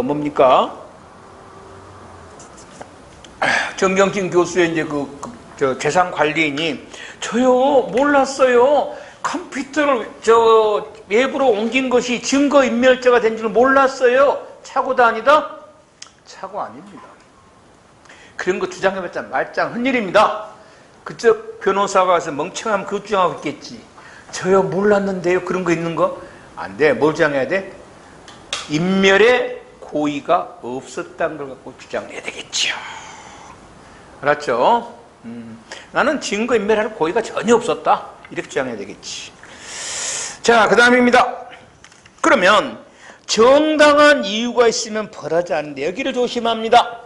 뭡니까? 정경진 교수의 이제 재산 관리인이 저요 몰랐어요. 컴퓨터를 외부로 옮긴 것이 증거인멸죄가 된 줄 몰랐어요. 착오다 아니다? 착오 아닙니다. 그런 거 주장해봤자 말짱 헛일입니다. 그쪽 변호사가 와서 멍청하면 그거 주장하고 있겠지. 저요 몰랐는데요. 그런 거 있는 거? 안 돼. 뭘 주장해야 돼? 인멸의 고의가 없었다는 걸 갖고 주장을 해야 되겠죠. 알았죠? 나는 증거인멸할 고의가 전혀 없었다. 이렇게 주장해야 되겠지. 자, 그 다음입니다. 그러면 정당한 이유가 있으면 벌하지 않는데 여기를 조심합니다.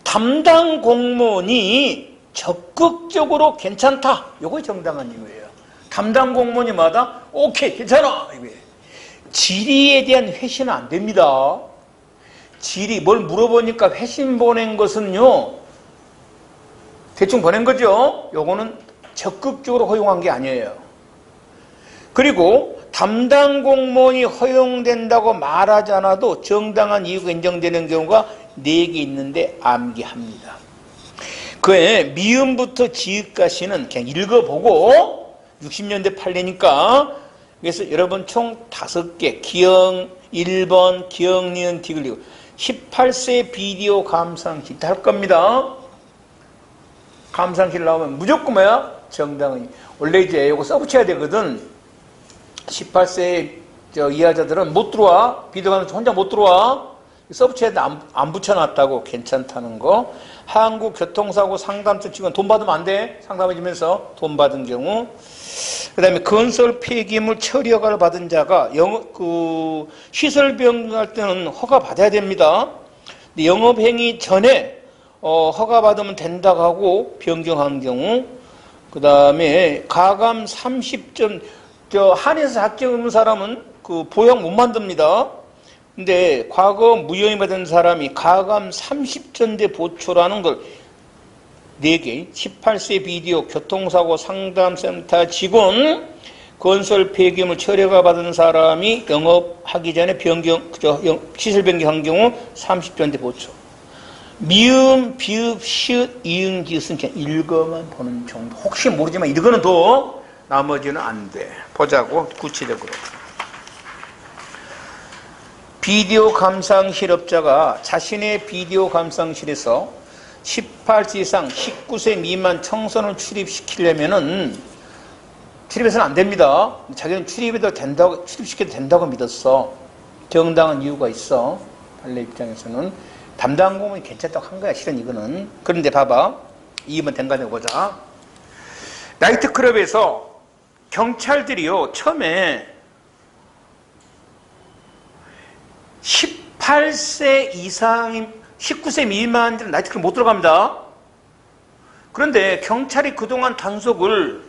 담당 공무원이 적극적으로 괜찮다. 이거 정당한 이유예요. 담당 공무원이 마다 오케이 괜찮아. 질의에 대한 회신은 안 됩니다. 질의 뭘 물어보니까 회신 보낸 것은요 대충 보낸 거죠. 요거는 적극적으로 허용한 게 아니에요. 그리고 담당 공무원이 허용된다고 말하지 않아도 정당한 이유가 인정되는 경우가 4개 있는데 암기합니다. 그에 미음부터 지읒까지는 그냥 읽어보고 60년대 판례니까 그래서 여러분 총 5개 기영 1번 기영 니은 티 그리고 18세 비디오 감상실 할 겁니다. 감상실 나오면 무조건 뭐야? 정당은 원래 이제 이거 써붙여야 되거든. 18세 이하자들은 못 들어와. 비디오 감상실 혼자 못 들어와. 써붙여야 돼. 안 붙여놨다고 괜찮다는 거. 한국교통사고 상담소 직원 돈 받으면 안 돼. 상담해주면서 돈 받은 경우. 그 다음에 건설 폐기물 처리 허가를 받은 자가 시설 변경할 때는 허가 받아야 됩니다. 영업행위 전에 허가 받으면 된다고 하고 변경한 경우. 그 다음에 가감 30점 한에서 합격 없는 사람은 보형 못 만듭니다. 근데 과거 무혐의 받은 사람이 가감 30전대 보초라는 걸 4개 18세 비디오 교통사고 상담센터 직원 건설 폐기물 처리허가 받은 사람이 영업하기 전에 시설 변경한 경우 30전대 보초. 미음, 비읍, 시읒, 이응, 지읒은 그냥 읽어만 보는 정도. 혹시 모르지만 이거는 더 나머지는 안 돼. 보자고 구체적으로. 비디오 감상실업자가 자신의 비디오 감상실에서 18세 이상 19세 미만 청소년을 출입시키려면은 출입해서는 안 됩니다. 자기는 출입시켜도 된다고 믿었어. 정당한 이유가 있어. 판례 입장에서는 담당 공무원이 괜찮다고 한 거야. 실은 이거는. 그런데 봐봐. 2번 된 거 아니고 보자. 나이트클럽에서 경찰들이요 처음에 18세 이상인 19세 미만들은 나이트클럽 못 들어갑니다. 그런데 경찰이 그동안 단속을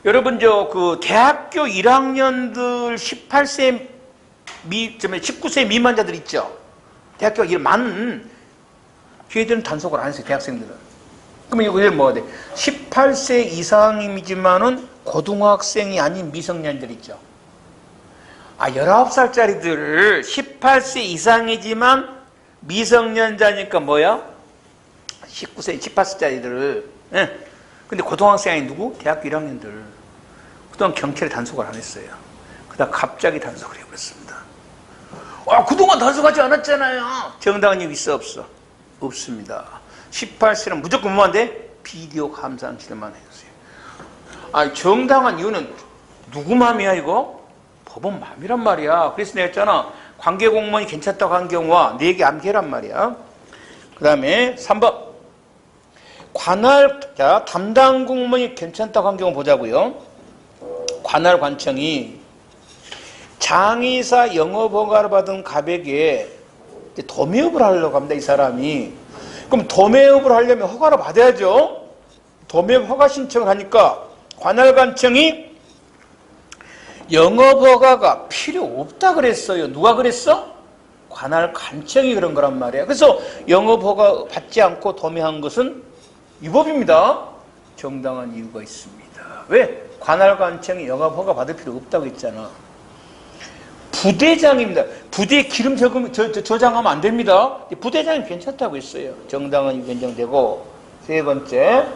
여러분 대학교 1학년들 18세 19세 미만자들 있죠. 대학교 많은 걔들은 단속을 안 했어요. 대학생들은. 그러면 이거 뭐가 돼? 18세 이상이지만은 고등학생이 아닌 미성년자들 있죠. 19살짜리들 18세 이상이지만 미성년자니까 뭐야? 19세, 18세짜리들. 예. 근데 고등학생이 누구? 대학교 1학년들. 그동안 경찰이 단속을 안 했어요. 그다음 갑자기 단속을 해버렸습니다. 그동안 단속하지 않았잖아요. 정당한 이유 있어 없어? 없습니다. 18세는 무조건 뭐만 돼? 비디오 감상실만 해주세요. 정당한 이유는 누구 맘이야 이거? 법원 맘이란 말이야. 그래서 내가 했잖아. 관계공무원이 괜찮다고 한 경우와 4개 암기란 말이야. 그 다음에 3번. 담당 공무원이 괜찮다고 한 경우 보자고요. 관할 관청이 장의사 영업허가를 받은 갑에게 도매업을 하려고 합니다. 이 사람이. 그럼 도매업을 하려면 허가를 받아야죠. 도매업 허가 신청을 하니까 관할관청이 영업허가가 필요 없다 그랬어요. 누가 그랬어? 관할관청이 그런 거란 말이에요. 그래서 영업허가 받지 않고 도매한 것은 위법입니다. 정당한 이유가 있습니다. 왜? 관할관청이 영업허가 받을 필요 없다고 했잖아. 부대장입니다. 부대에 기름 저장하면 안 됩니다. 부대장이 괜찮다고 했어요. 정당한 이유 인정되고. 세 번째,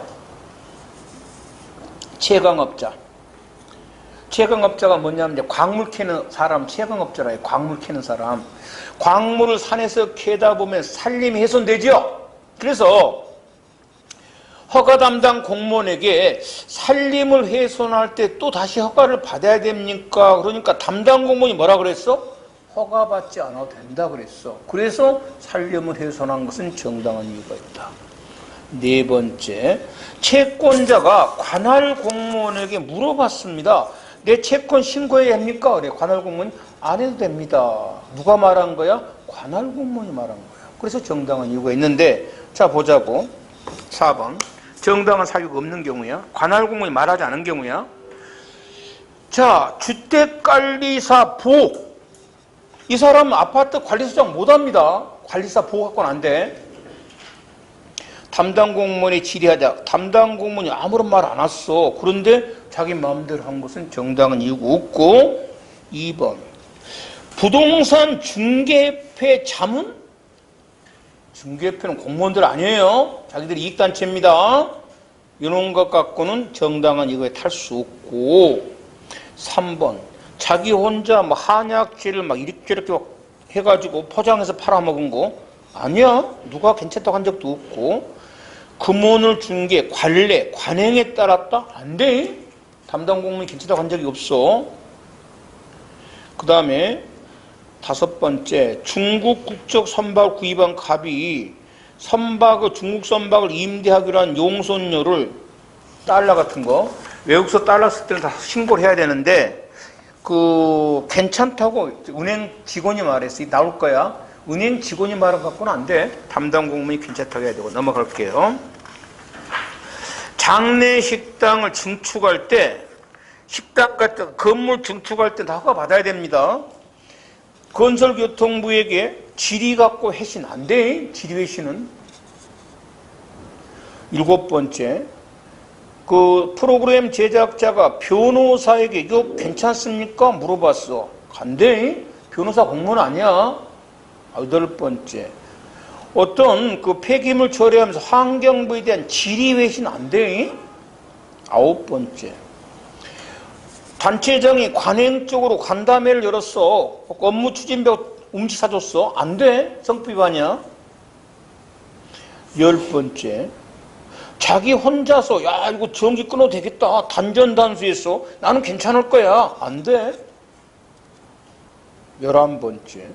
채광업자. 채광업자가 뭐냐면 광물 캐는 사람, 채광업자라요. 광물 캐는 사람. 광물을 산에서 캐다 보면 산림이 훼손되죠. 그래서 허가 담당 공무원에게 산림을 훼손할 때 또 다시 허가를 받아야 됩니까? 그러니까 담당 공무원이 뭐라 그랬어? 허가받지 않아도 된다 그랬어. 그래서 산림을 훼손한 것은 정당한 이유가 있다. 네 번째, 채권자가 관할 공무원에게 물어봤습니다. 내 채권 신고해야 합니까? 그래. 관할 공무원이 안 해도 됩니다. 누가 말한 거야? 관할 공무원이 말한 거야. 그래서 정당한 이유가 있는데, 자 보자고. 4번. 정당한 사유가 없는 경우야. 관할 공무원이 말하지 않은 경우야. 자, 주택관리사 보호. 이 사람은 아파트 관리소장 못합니다. 관리사 보호 갖고는 안 돼. 담당 공무원이 질의하자. 담당 공무원이 아무런 말 안 했어. 그런데 자기 마음대로 한 것은 정당한 이유가 없고. 2번. 부동산 중개회 자문? 중개회는 공무원들 아니에요. 자기들이 이익단체입니다. 이런 것 갖고는 정당한 이거에 탈 수 없고. 3번. 자기 혼자 뭐 한약재를 막 이렇게 해가지고 포장해서 팔아먹은 거 아니야. 누가 괜찮다고 한 적도 없고. 금원을 준 게 관례, 관행에 따랐다? 안 돼. 담당 공무원이 괜찮다고 한 적이 없어. 그 다음에 5번째, 중국 국적 선박을 구입한 갑이 중국 선박을 임대하기로 한 용선료를 달러 같은 거, 외국서 달러 쓸 때는 다 신고를 해야 되는데, 괜찮다고 은행 직원이 말했어. 나올 거야. 은행 직원이 말한 것 갖고는 안 돼. 담당 공무원이 괜찮다고 해야 되고. 넘어갈게요. 장례식당을 증축할 때, 식당 같은 건물 증축할 때 다 허가 받아야 됩니다. 건설교통부에게 질의 갖고 회신 안 돼. 질의 회신은. 7번째, 프로그램 제작자가 변호사에게 이거 괜찮습니까? 물어봤어. 안 돼. 변호사 공무원 아니야. 8번째, 어떤 폐기물 처리하면서 환경부에 대한 질의 회신 안 돼. 9번째, 단체장이 관행적으로 간담회를 열었어. 업무 추진벽 음식 사줬어. 안 돼. 성법 위반이야. 10번째, 자기 혼자서 야 이거 전기 끊어도 되겠다. 단전단수했어. 나는 괜찮을 거야. 안 돼. 11번째,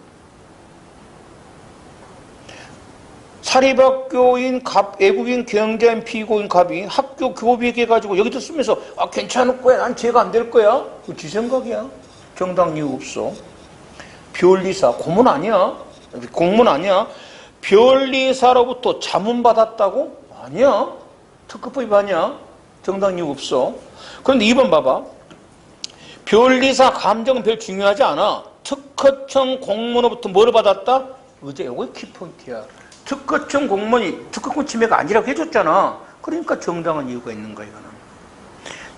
사립학교인 갑, 외국인 경자인 피고인 갑이 학교 교비에 가지고 여기도 쓰면서 괜찮을 거야. 난 죄가 안 될 거야. 그거 지 생각이야. 정당 이유 없어. 변리사 고문 아니야. 공문 아니야. 변리사로부터 자문 받았다고? 아니야. 특급법 위반이야. 정당 이유 없어. 그런데 2번 봐봐. 변리사 감정은 별 중요하지 않아. 특허청 공무원으로부터 뭐를 받았다? 어제 이거 키포인트야. 특허청 공무원이 특허권 침해가 아니라고 해줬잖아. 그러니까 정당한 이유가 있는 거야, 이거는.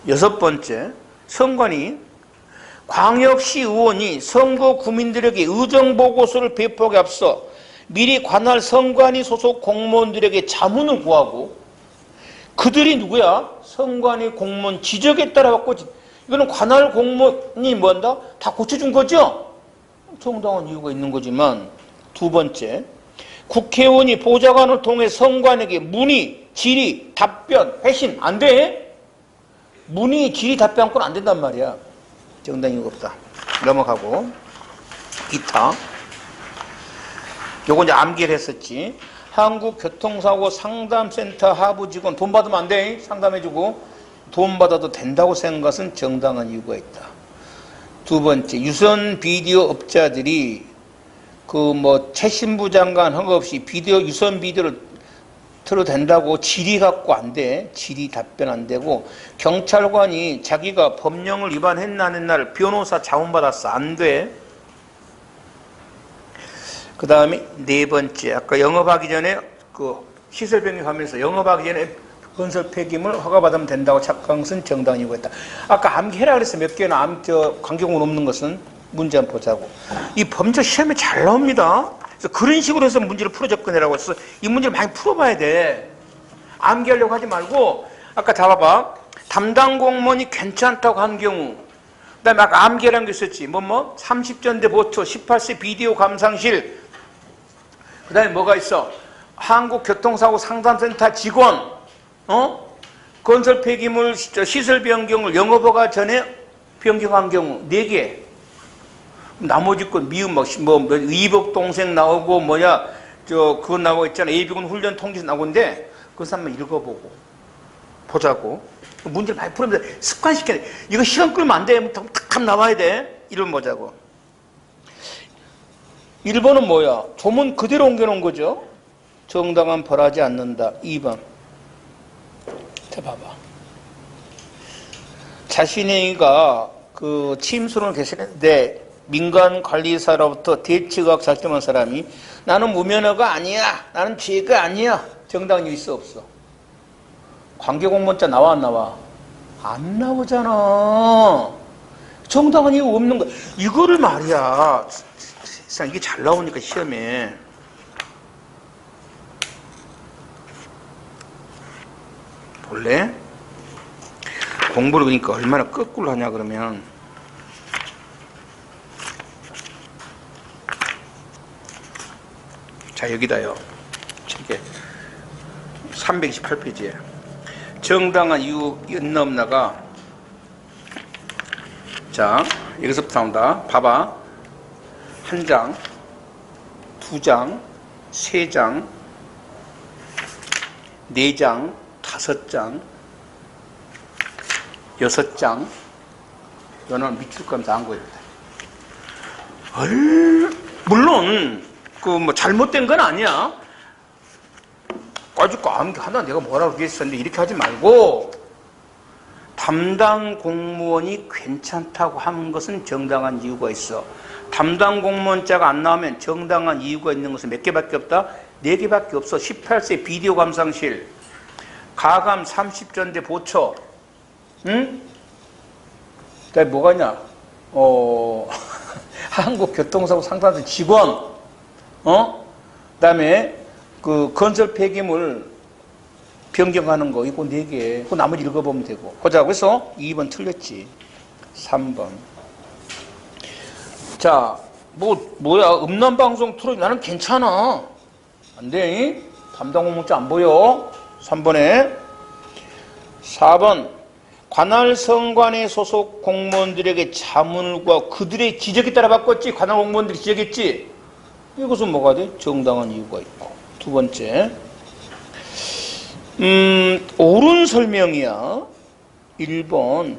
6번째, 선관위, 광역시 의원이 선거 구민들에게 의정보고서를 배포하기 앞서 미리 관할 선관위 소속 공무원들에게 자문을 구하고, 그들이 누구야? 선관위 공무원 지적에 따라 바꿔지. 이거는 관할 공무원이 뭐한다? 다 고쳐준 거죠? 정당한 이유가 있는 거지만. 2번째, 국회의원이 보좌관을 통해 선관에게 문의, 질의, 답변, 회신 안 돼? 문의, 질의, 답변 건 안 된단 말이야. 정당 이유가 없다. 넘어가고. 기타. 요거 이제 암기를 했었지. 한국교통사고 상담센터 하부 직원 돈 받으면 안 돼. 상담해주고. 돈 받아도 된다고 생각한 것은 정당한 이유가 있다. 두 번째, 유선 비디오 업자들이 그 뭐 최신부 장관 허가 없이 비디오, 유선 비디오를 틀어도 된다고 질의 갖고 안 돼. 질의 답변 안 되고, 경찰관이 자기가 법령을 위반했나 안 했나를 변호사 자문받았어. 안 돼. 그 다음에 네 번째, 아까 영업하기 전에 그 시설 변경하면서 영업하기 전에 건설 폐기물 허가받으면 된다고 착한 것은 정당이고 했다. 아까 암기해라 그랬어. 몇 개나 관계공은 없는 것은 문제 한번 보자고. 이 범죄 시험에 잘 나옵니다. 그래서 그런 식으로 해서 문제를 풀어 접근해라고 했어. 이 문제를 많이 풀어봐야 돼. 암기하려고 하지 말고, 아까 잡아봐. 담당 공무원이 괜찮다고 한 경우, 그 다음에 아까 암기라는 게 있었지. 30전대 보초, 18세 비디오 감상실, 그 다음에 뭐가 있어? 한국교통사고 상담센터 직원, 건설 폐기물 시설 변경을 영업허가 전에 변경한 경우 4개. 나머지 건 미음 의복 동생 나오고 그거 나오고 있잖아. 예비군 훈련 통지서 나오는데 그 사람만 읽어보고 보자고. 문제를 많이 풀으면서 습관시켜야 돼. 이거 시간 끌면 안 돼. 탁 나와야 돼. 이런 보자고. 1번은 뭐야? 조문 그대로 옮겨놓은 거죠. 정당한 벌하지 않는다. 2번. 자, 봐봐. 자신이가 그 침수를 개설했는데 민간 관리사로부터 대치의학 작정한 사람이 나는 무면허가 아니야. 나는 피해가 아니야. 정당한 이유 있어 없어? 관계공무원자 나와 안 나와? 안 나오잖아. 정당한 이유 없는 거. 이거를 말이야. 세상 이게 잘 나오니까 시험에. 볼래? 공부를 그러니까 얼마나 거꾸로 하냐 그러면. 자, 여기다요. 이게 328페이지에 정당한 이유 있나 없나가. 자, 여기서부터 나온다. 봐봐. 1장, 2장, 3장, 4장, 5장, 6장. 이거는 밑줄 거면서 안 거야. 물론 잘못된 건 아니야. 까짓 거 하나 내가 뭐라고 그랬었는데 이렇게 하지 말고, 담당 공무원이 괜찮다고 하는 것은 정당한 이유가 있어. 담당 공무원자가 안 나오면 정당한 이유가 있는 것은 몇 개밖에 없다? 4개밖에 없어. 18세 비디오 감상실, 가감 30전대 보초, 응? 그다음에 뭐가 있냐? 한국교통사고 상담센터 직원, 그다음에 그 건설 폐기물 변경하는 거, 이거 4개. 그 나머지 읽어보면 되고. 보자. 그래서 2번 틀렸지. 3번. 자, 뭐야? 음란방송 틀어. 나는 괜찮아. 안 돼. 담당 공무원자 안 보여. 3번에. 4번. 관할 성관의 소속 공무원들에게 자문과 그들의 지적에 따라 바꿨지. 관할 공무원들이 지적했지. 이것은 뭐가 돼? 정당한 이유가 있고. 두 번째. 옳은 설명이야. 1번.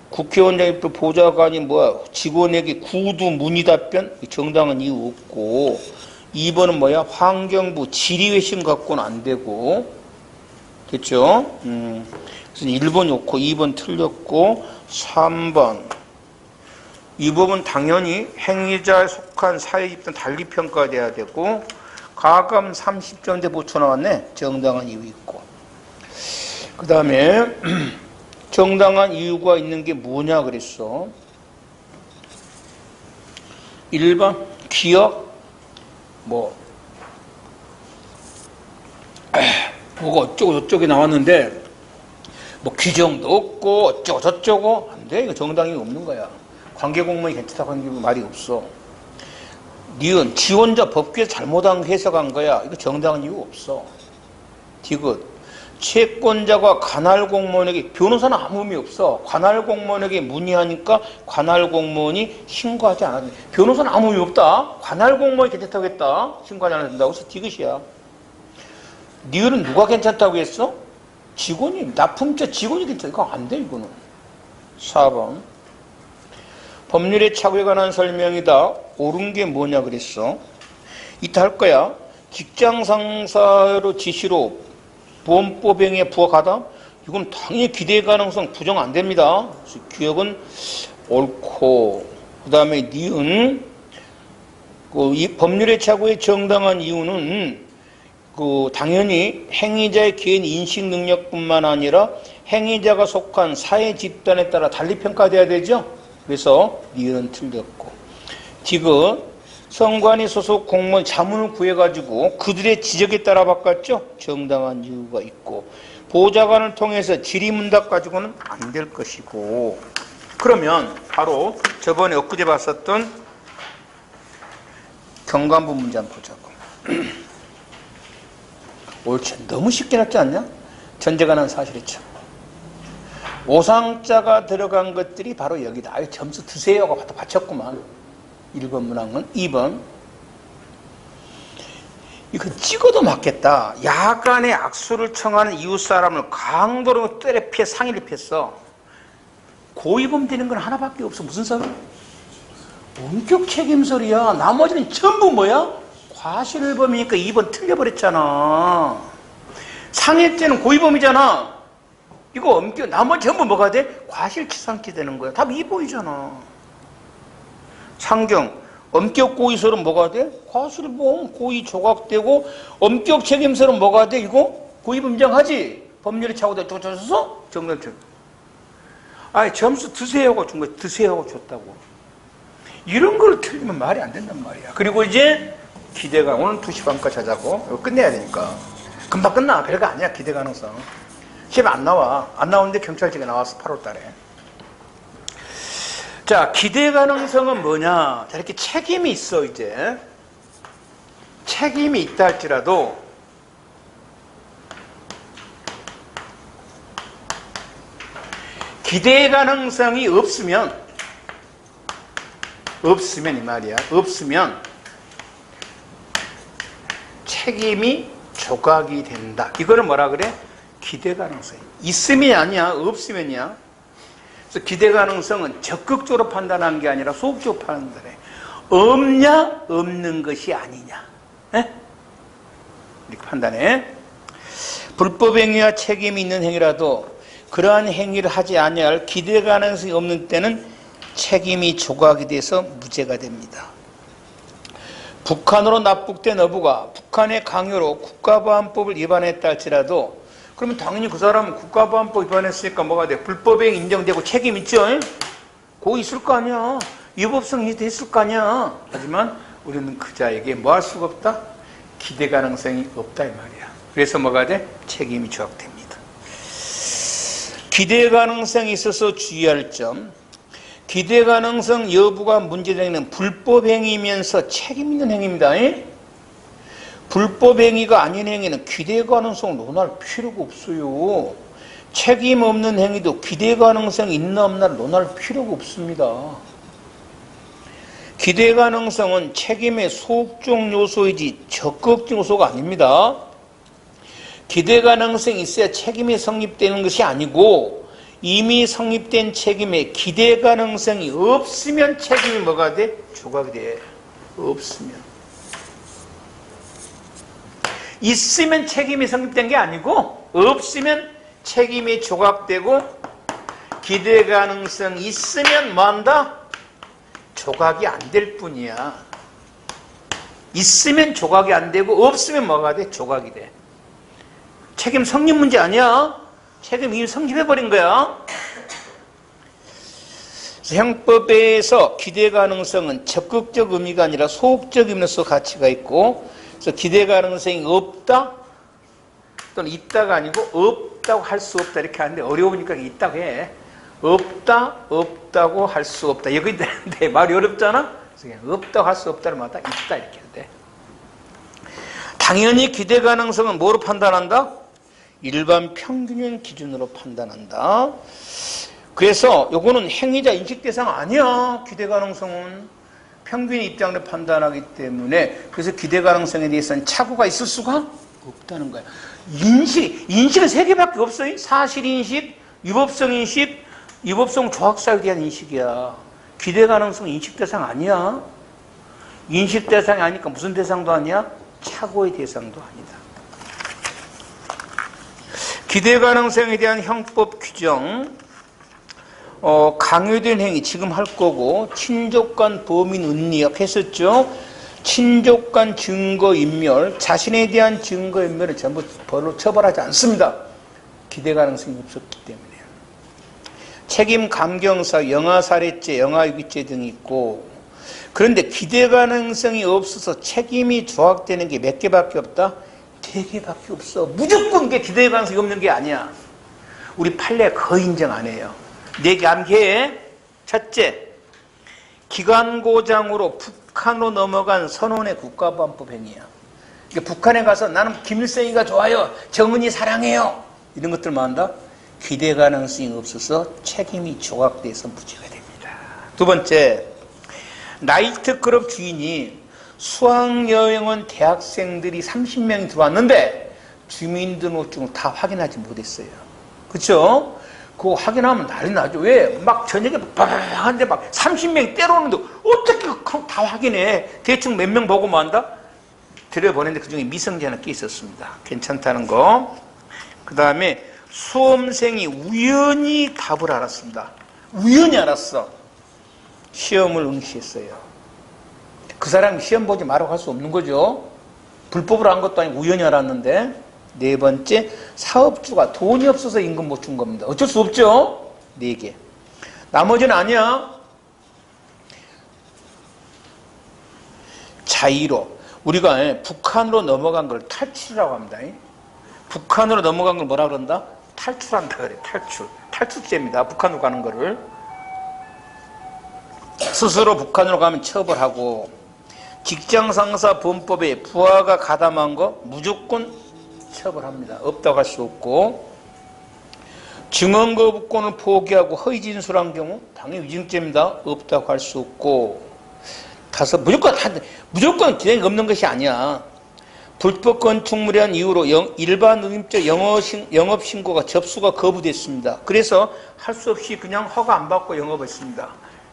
국회의원장이 또 보좌관이 직원에게 구두 문의 답변? 정당한 이유 없고. 2번은 뭐야? 환경부 질의회심 갖고는 안 되고. 됐죠? 그래서 1번 좋고 2번 틀렸고. 3번. 이 부분 당연히 행위자에 속한 사회 집단 달리 평가돼야 되고. 가감 30점대 보초 나왔네. 정당한 이유 있고. 그 다음에 정당한 이유가 있는 게 뭐냐 그랬어. 1번 기업 뭐가 어쩌고 저쩌고 나왔는데 규정도 없고 어쩌고 저쩌고 안 돼. 이거 정당한 이유 없는 거야. 관계공무원이 괜찮다고 하는 게 말이 없어. 니은 지원자 법규에서 잘못한 해석한 거야. 이거 정당한 이유 없어. 디귿 채권자가 관할 공무원에게, 변호사는 아무 의미 없어. 관할 공무원에게 문의하니까 관할 공무원이 신고하지 않았네. 변호사는 아무 의미 없다. 관할 공무원이 괜찮다고 했다. 신고하지 않아야 된다고 해서 디귿이야. 니은은 누가 괜찮다고 했어? 직원이, 납품자 직원이 괜찮다. 이거 안 돼, 이거는. 4번. 법률의 착오에 관한 설명이다. 옳은 게 뭐냐 그랬어. 이따 할 거야. 직장 상사로 지시로 보험법 행위에 부합하다. 이건 당연히 기대 가능성 부정 안 됩니다. 그래서 기억은 옳고, 그 다음에 니은, 이 법률의 착오의 정당한 이유는 당연히 행위자의 개인 인식 능력뿐만 아니라 행위자가 속한 사회 집단에 따라 달리 평가돼야 되죠. 그래서 니은 틀렸고, 디귿, 선관위 소속 공무원 자문을 구해가지고 그들의 지적에 따라 바꿨죠. 정당한 이유가 있고, 보좌관을 통해서 질의문답 가지고는 안 될 것이고. 그러면 바로 저번에 엊그제 봤었던 경관부 문제 한번 보자고. 옳지. 너무 쉽게 났지 않냐? 전제가 난 사실이죠. 오상자가 들어간 것들이 바로 여기다. 아유, 점수 드세요가 받쳤구만. 1번 문항은. 2번. 이거 찍어도 맞겠다. 야간에 악수를 청하는 이웃 사람을 강도로 때려 피해 상해를 피했어. 고의범 되는 건 하나밖에 없어. 무슨 소리? 원격 책임설이야. 나머지는 전부 뭐야? 과실범이니까 2번 틀려버렸잖아. 상해죄는 고의범이잖아. 이거 엄격, 나머지 전부 뭐가 돼? 과실치상죄 되는 거야. 답 2번이잖아. 상경, 엄격 고의설은 뭐가 돼? 과실범, 고의 조각되고, 엄격 책임설은 뭐가 돼? 이거 고의범 인정하지? 법률이 착오돼 쫓아서 정답. 아니, 점수 드세요가 준 거야. 드세요가 줬다고. 이런 걸 틀리면 말이 안 된단 말이야. 그리고 이제 기대가 오늘 2시 반까지 하자고. 이거 끝내야 되니까. 금방 끝나. 별거 아니야. 기대 가능성. 시험 안 나와. 안 나오는데 경찰직에 나왔어. 8월 달에. 자, 기대 가능성은 뭐냐? 자, 이렇게 책임이 있어, 이제. 책임이 있다 할지라도 기대 가능성이 없으면 이 말이야. 없으면 책임이 조각이 된다. 이거를 뭐라 그래? 기대 가능성. 있으면 아니야. 없으면이야. 그래서 기대 가능성은 적극적으로 판단한 게 아니라 소극적으로 판단해. 없냐? 없는 것이 아니냐. 에? 이렇게 판단해. 불법 행위와 책임이 있는 행위라도 그러한 행위를 하지 아니할 기대 가능성이 없는 때는 책임이 조각이 돼서 무죄가 됩니다. 북한으로 납북된 어부가 북한의 강요로 국가보안법을 위반했다 할지라도 그러면 당연히 그 사람은 국가보안법 위반했으니까 뭐가 돼? 불법행위 인정되고 책임 있죠? 그거 있을 거 아니야. 위법성이 됐을 거 아니야. 하지만 우리는 그 자에게 뭐 할 수가 없다? 기대 가능성이 없다 이 말이야. 그래서 뭐가 돼? 책임이 조각됩니다. 기대 가능성이 있어서 주의할 점. 기대 가능성 여부가 문제되는 행위는 불법 행위면서 책임 있는 행위입니다. 불법 행위가 아닌 행위는 기대 가능성을 논할 필요가 없어요. 책임 없는 행위도 기대 가능성이 있나 없나를 논할 필요가 없습니다. 기대 가능성은 책임의 소극적 요소이지 적극적 요소가 아닙니다. 기대 가능성이 있어야 책임이 성립되는 것이 아니고 이미 성립된 책임에 기대 가능성이 없으면 책임이 뭐가 돼? 조각이 돼. 없으면. 있으면 책임이 성립된 게 아니고 없으면 책임이 조각되고 기대 가능성 있으면 뭐한다? 조각이 안 될 뿐이야. 있으면 조각이 안 되고 없으면 뭐가 돼? 조각이 돼. 책임 성립 문제 아니야. 책임 이미 성립해버린 거야. 형법에서 기대 가능성은 적극적 의미가 아니라 소극적 의미로서 가치가 있고, 그래서 기대 가능성이 없다 또는 있다가 아니고 없다고 할 수 없다 이렇게 하는데 어려우니까 있다고 해. 없다고 할 수 없다. 여기 되는데 말이 어렵잖아. 그래서 그냥 없다고 할 수 없다를 맞다 있다 이렇게 돼. 당연히 기대 가능성은 뭐로 판단한다? 일반 평균 기준으로 판단한다. 그래서 요거는 행위자 인식 대상 아니야. 기대 가능성은 평균 입장으로 판단하기 때문에 그래서 기대 가능성에 대해서는 착오가 있을 수가 없다는 거야. 인식은 3개밖에 없어요. 사실인식, 위법성 인식, 위법성 조학사에 대한 인식이야. 기대 가능성은 인식 대상 아니야. 인식 대상이 아니니까 무슨 대상도 아니야? 착오의 대상도 아니다. 기대 가능성에 대한 형법 규정, 강요된 행위 지금 할 거고, 친족간 범인 은리학 했었죠. 친족간 증거인멸, 자신에 대한 증거인멸을 전부 벌로 처벌하지 않습니다. 기대 가능성이 없었기 때문에. 책임 감경사, 영아살해죄, 영아유기죄 등이 있고, 그런데 기대 가능성이 없어서 책임이 조학되는 게 몇 개밖에 없다? 4개밖에 없어. 무조건 그게 기대 가능성이 없는 게 아니야. 우리 판례 거의 인정 안 해요. 4개 암기해. 첫째, 기관고장으로 북한으로 넘어간 선원의 국가보안법 행위야. 북한에 가서 나는 김일성이가 좋아요, 정은이 사랑해요, 이런 것들만 한다? 기대 가능성이 없어서 책임이 조각돼서 무죄가 됩니다. 두 번째, 나이트클럽 주인이 수학여행원 대학생들이 30명이 들어왔는데 주민등록증을 다 확인하지 못했어요. 그렇죠? 그거 확인하면 난리 나죠. 왜? 막 저녁에 한데 막 30명이 때려오는데 어떻게 다 확인해? 대충 몇 명 보고 뭐 한다? 들여보냈는데 그 중에 미성년자 하나 꽤 있었습니다. 괜찮다는 거. 그 다음에 수험생이 우연히 답을 알았습니다. 우연히 알았어. 시험을 응시했어요. 그 사람이 시험 보지 말라고 할 수 없는 거죠. 불법으로 한 것도 아니고 우연히 알았는데. 네 번째, 사업주가 돈이 없어서 임금 못 준 겁니다. 어쩔 수 없죠. 4개. 나머지는 아니야. 자의로. 우리가 북한으로 넘어간 걸 탈출이라고 합니다. 북한으로 넘어간 걸 뭐라 그런다? 탈출한다 그래. 탈출. 탈출죄입니다. 북한으로 가는 거를. 스스로 북한으로 가면 처벌하고, 직장상사 범법에 부하가 가담한 거 무조건 처벌합니다. 없다고 할 수 없고, 증언거부권을 포기하고 허위 진술한 경우 당연히 위증죄입니다. 없다고 할 수 없고, 다섯, 무조건 기능이 없는 것이 아니야. 불법 건축물에 한 이유로 일반 의무적 영업신고가 접수가 거부됐습니다. 그래서 할 수 없이 그냥 허가 안 받고 영업했습니다.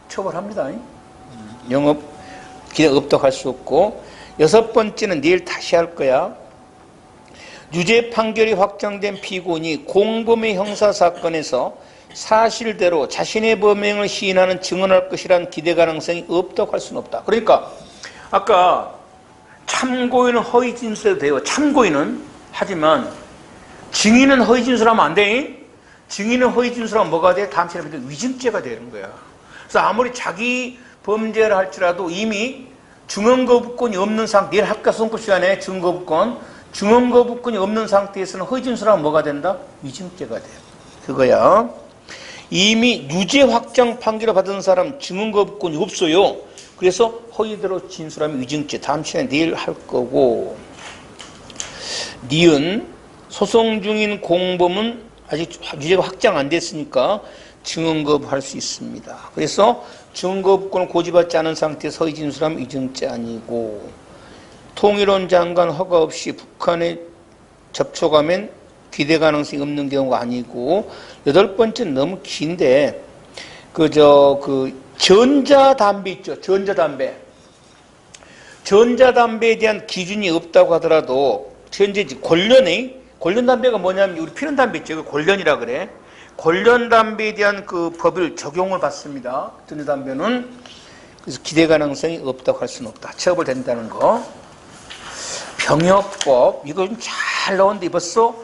처벌합니다. 영업 기능 없다고 할 수 없고, 여섯 번째는 내일 다시 할 거야. 유죄 판결이 확정된 피고인이 공범의 형사사건에서 사실대로 자신의 범행을 시인하는 증언할 것이라는 기대 가능성이 없다고 할 수는 없다. 그러니까 아까 참고인은 허위 진술해도 돼요. 참고인은. 하지만 증인은 허위 진술하면 안 돼. 증인은 허위 진술하면 뭐가 돼? 다음 시간에 위증죄가 되는 거야. 그래서 아무리 자기 범죄를 할지라도 이미 증언거부권이 없는 상태, 내일 학과 선고 시간에 증언거부권, 증언거부권이 없는 상태에서는 허위 진술하면 뭐가 된다? 위증죄가 돼요. 그거야. 이미 유죄 확정 판결을 받은 사람 증언거부권이 없어요. 그래서 허위대로 진술하면 위증죄. 다음 시간에 내일 할 거고, 니은 소송 중인 공범은 아직 유죄가 확정 안 됐으니까 증언거부할 수 있습니다. 그래서 증언거부권을 고지받지 않은 상태에서 허위 진술하면 위증죄 아니고, 통일원 장관 허가 없이 북한에 접촉하면 기대 가능성이 없는 경우가 아니고, 여덟 번째는 너무 긴데, 전자담배 있죠. 전자담배. 전자담배에 대한 기준이 없다고 하더라도, 현재 권련담배가 뭐냐면, 우리 피는 담배 있죠. 권련이라 그래. 권련담배에 대한 그 법을 적용을 받습니다. 전자담배는. 그래서 기대 가능성이 없다고 할 수는 없다. 처벌된다는 거. 병역법, 이거 좀 잘 나오는데 벌써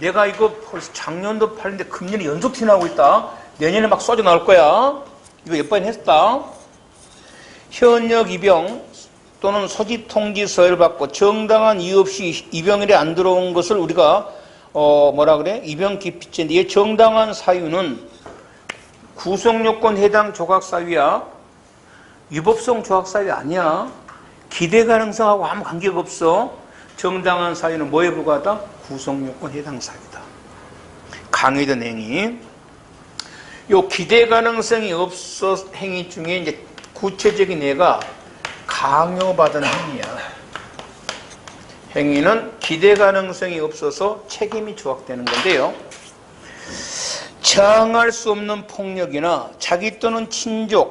내가 이거 벌써 작년도 팔는데 금년에 연속 티나고 있다. 내년에 막 쏟아 나올 거야. 이거 몇 번 했다. 현역 입영 또는 소집 통지 서열 받고 정당한 이유 없이 입영일에 안 들어온 것을 우리가 입영 기피죄인데, 이 정당한 사유는 구속요건 해당 조각사유야. 위법성 조각사유 아니야. 기대 가능성하고 아무 관계가 없어. 정당한 사유는 뭐에 불과하다? 구속요건 해당 사유다. 강요된 행위. 요 기대 가능성이 없어 행위 중에 이제 구체적인 예가 강요받은 행위야. 행위는 기대 가능성이 없어서 책임이 조학되는 건데요. 저항할 수 없는 폭력이나 자기 또는 친족의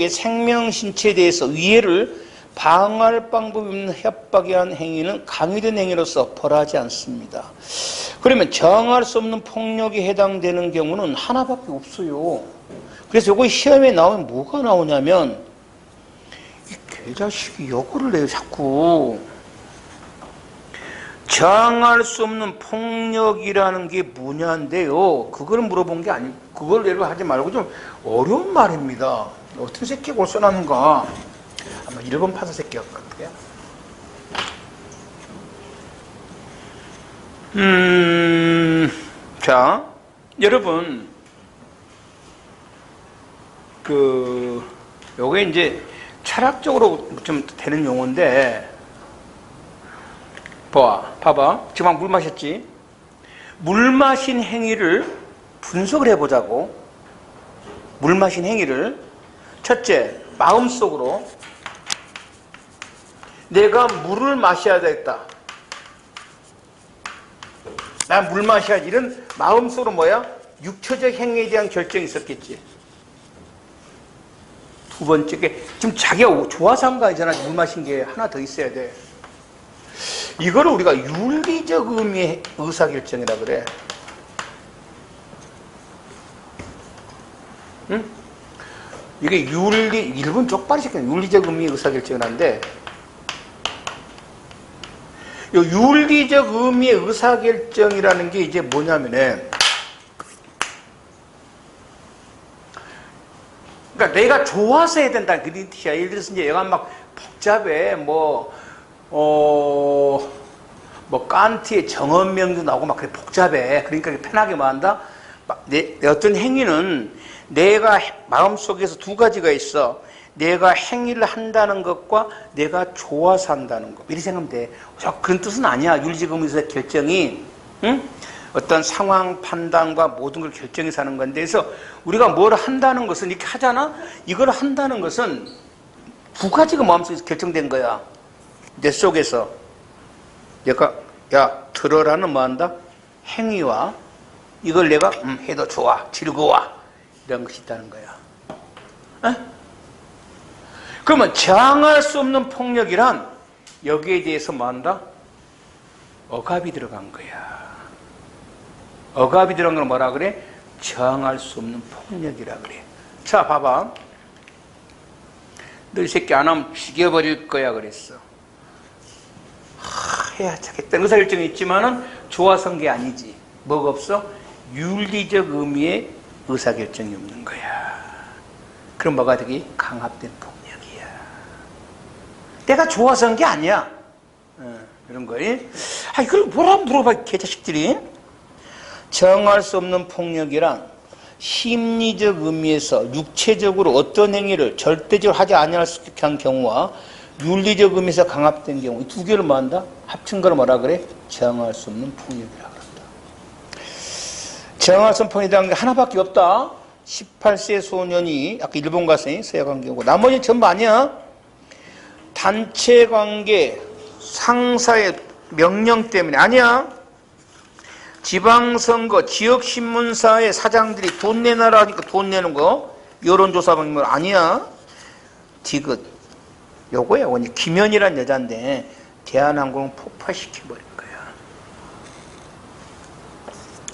생명, 신체에 대해서 위해를 방어할 방법이 없는 협박에 의한 행위는 강요된 행위로서 벌하지 않습니다. 그러면 저항할 수 없는 폭력에 해당되는 경우는 하나밖에 없어요. 그래서 이거 시험에 나오면 뭐가 나오냐면 이 개자식이 요거를 내요 자꾸. 저항할 수 없는 폭력이라는 게 뭐냐인데요. 그걸 물어본 게 아니, 그걸 예를 하지 말고 좀 어려운 말입니다. 어떤 새끼가 올 써놨는가? 아마 일본 파서 새끼 같아요. 자, 여러분, 요게 이제 철학적으로 좀 되는 용어인데, 봐봐. 지금 물 마셨지? 물 마신 행위를 분석을 해보자고. 물 마신 행위를. 첫째, 마음속으로 내가 물을 마셔야 되겠다. 난 물 마셔야지. 이런 마음속으로 뭐야? 육체적 행위에 대한 결정이 있었겠지. 두 번째 게 지금 자기가 좋아서 한 거 아니잖아. 물 마신 게 하나 더 있어야 돼. 이거를 우리가 윤리적 의미의 의사결정이라 그래. 응? 이게 일본 쪽발이 시키는 윤리적 의미의 의사결정이라는데, 이 윤리적 의미의 의사결정이라는 게 이제 뭐냐면은, 그러니까 내가 좋아서 해야 된다는 그 뜻이야. 예를 들어서 이제 얘가 막 복잡해. 칸트의 정언명도 나오고 막 그래 복잡해. 그러니까 편하게 뭐 한다? 내 어떤 행위는 내가 마음속에서 두 가지가 있어. 내가 행위를 한다는 것과 내가 좋아서 한다는 것. 이렇게 생각하면 돼. 그런 뜻은 아니야. 윤리적 의미에서 결정이. 응? 어떤 상황 판단과 모든 걸 결정해서 하는 건데, 그래서 우리가 뭘 한다는 것은 이렇게 하잖아? 이걸 한다는 것은 두 가지가 마음속에서 결정된 거야. 내 속에서. 내가, 야, 들어라는 뭐 한다? 행위와 이걸 내가, 해도 좋아, 즐거워. 이런 것이 있다는 거야. 에? 그러면 저항할 수 없는 폭력이란 여기에 대해서 뭐 한다? 억압이 들어간 거야. 억압이 들어간 걸 뭐라 그래? 저항할 수 없는 폭력이라 그래. 자, 봐봐. 너 이 새끼 안 하면 죽여버릴 거야 그랬어. 해야 하겠다는 의사결정이 있지만은 좋아서 한 게 아니지. 뭐가 없어? 윤리적 의미의 의사결정이 없는 거야. 그럼 뭐가 되기? 강압된 폭력이야. 내가 좋아서 한 게 아니야. 이런 거지. 이걸 뭐라 물어봐, 개자식들이. 정할 수 없는 폭력이란 심리적 의미에서 육체적으로 어떤 행위를 절대적으로 하지 아니할 수 있게 한 경우와 윤리적 의미에서 강압된 경우, 이 두 개를 뭐 한다? 합친 걸 뭐라 그래? 정할 수 없는 폭력이라고 그런다. 정할 수 없는 폭력이라는 게 하나밖에 없다. 18세 소년이 아까 일본 가서 서약한 경우고, 나머지 전부 아니야. 단체 관계, 상사의 명령 때문에 아니야. 지방선거, 지역신문사의 사장들이 돈 내놔라 하니까 돈 내는 거, 여론조사 방문 아니야. 디귿. 요거야. 김연이란 여자인데 대한항공을 폭파시켜버린 거야.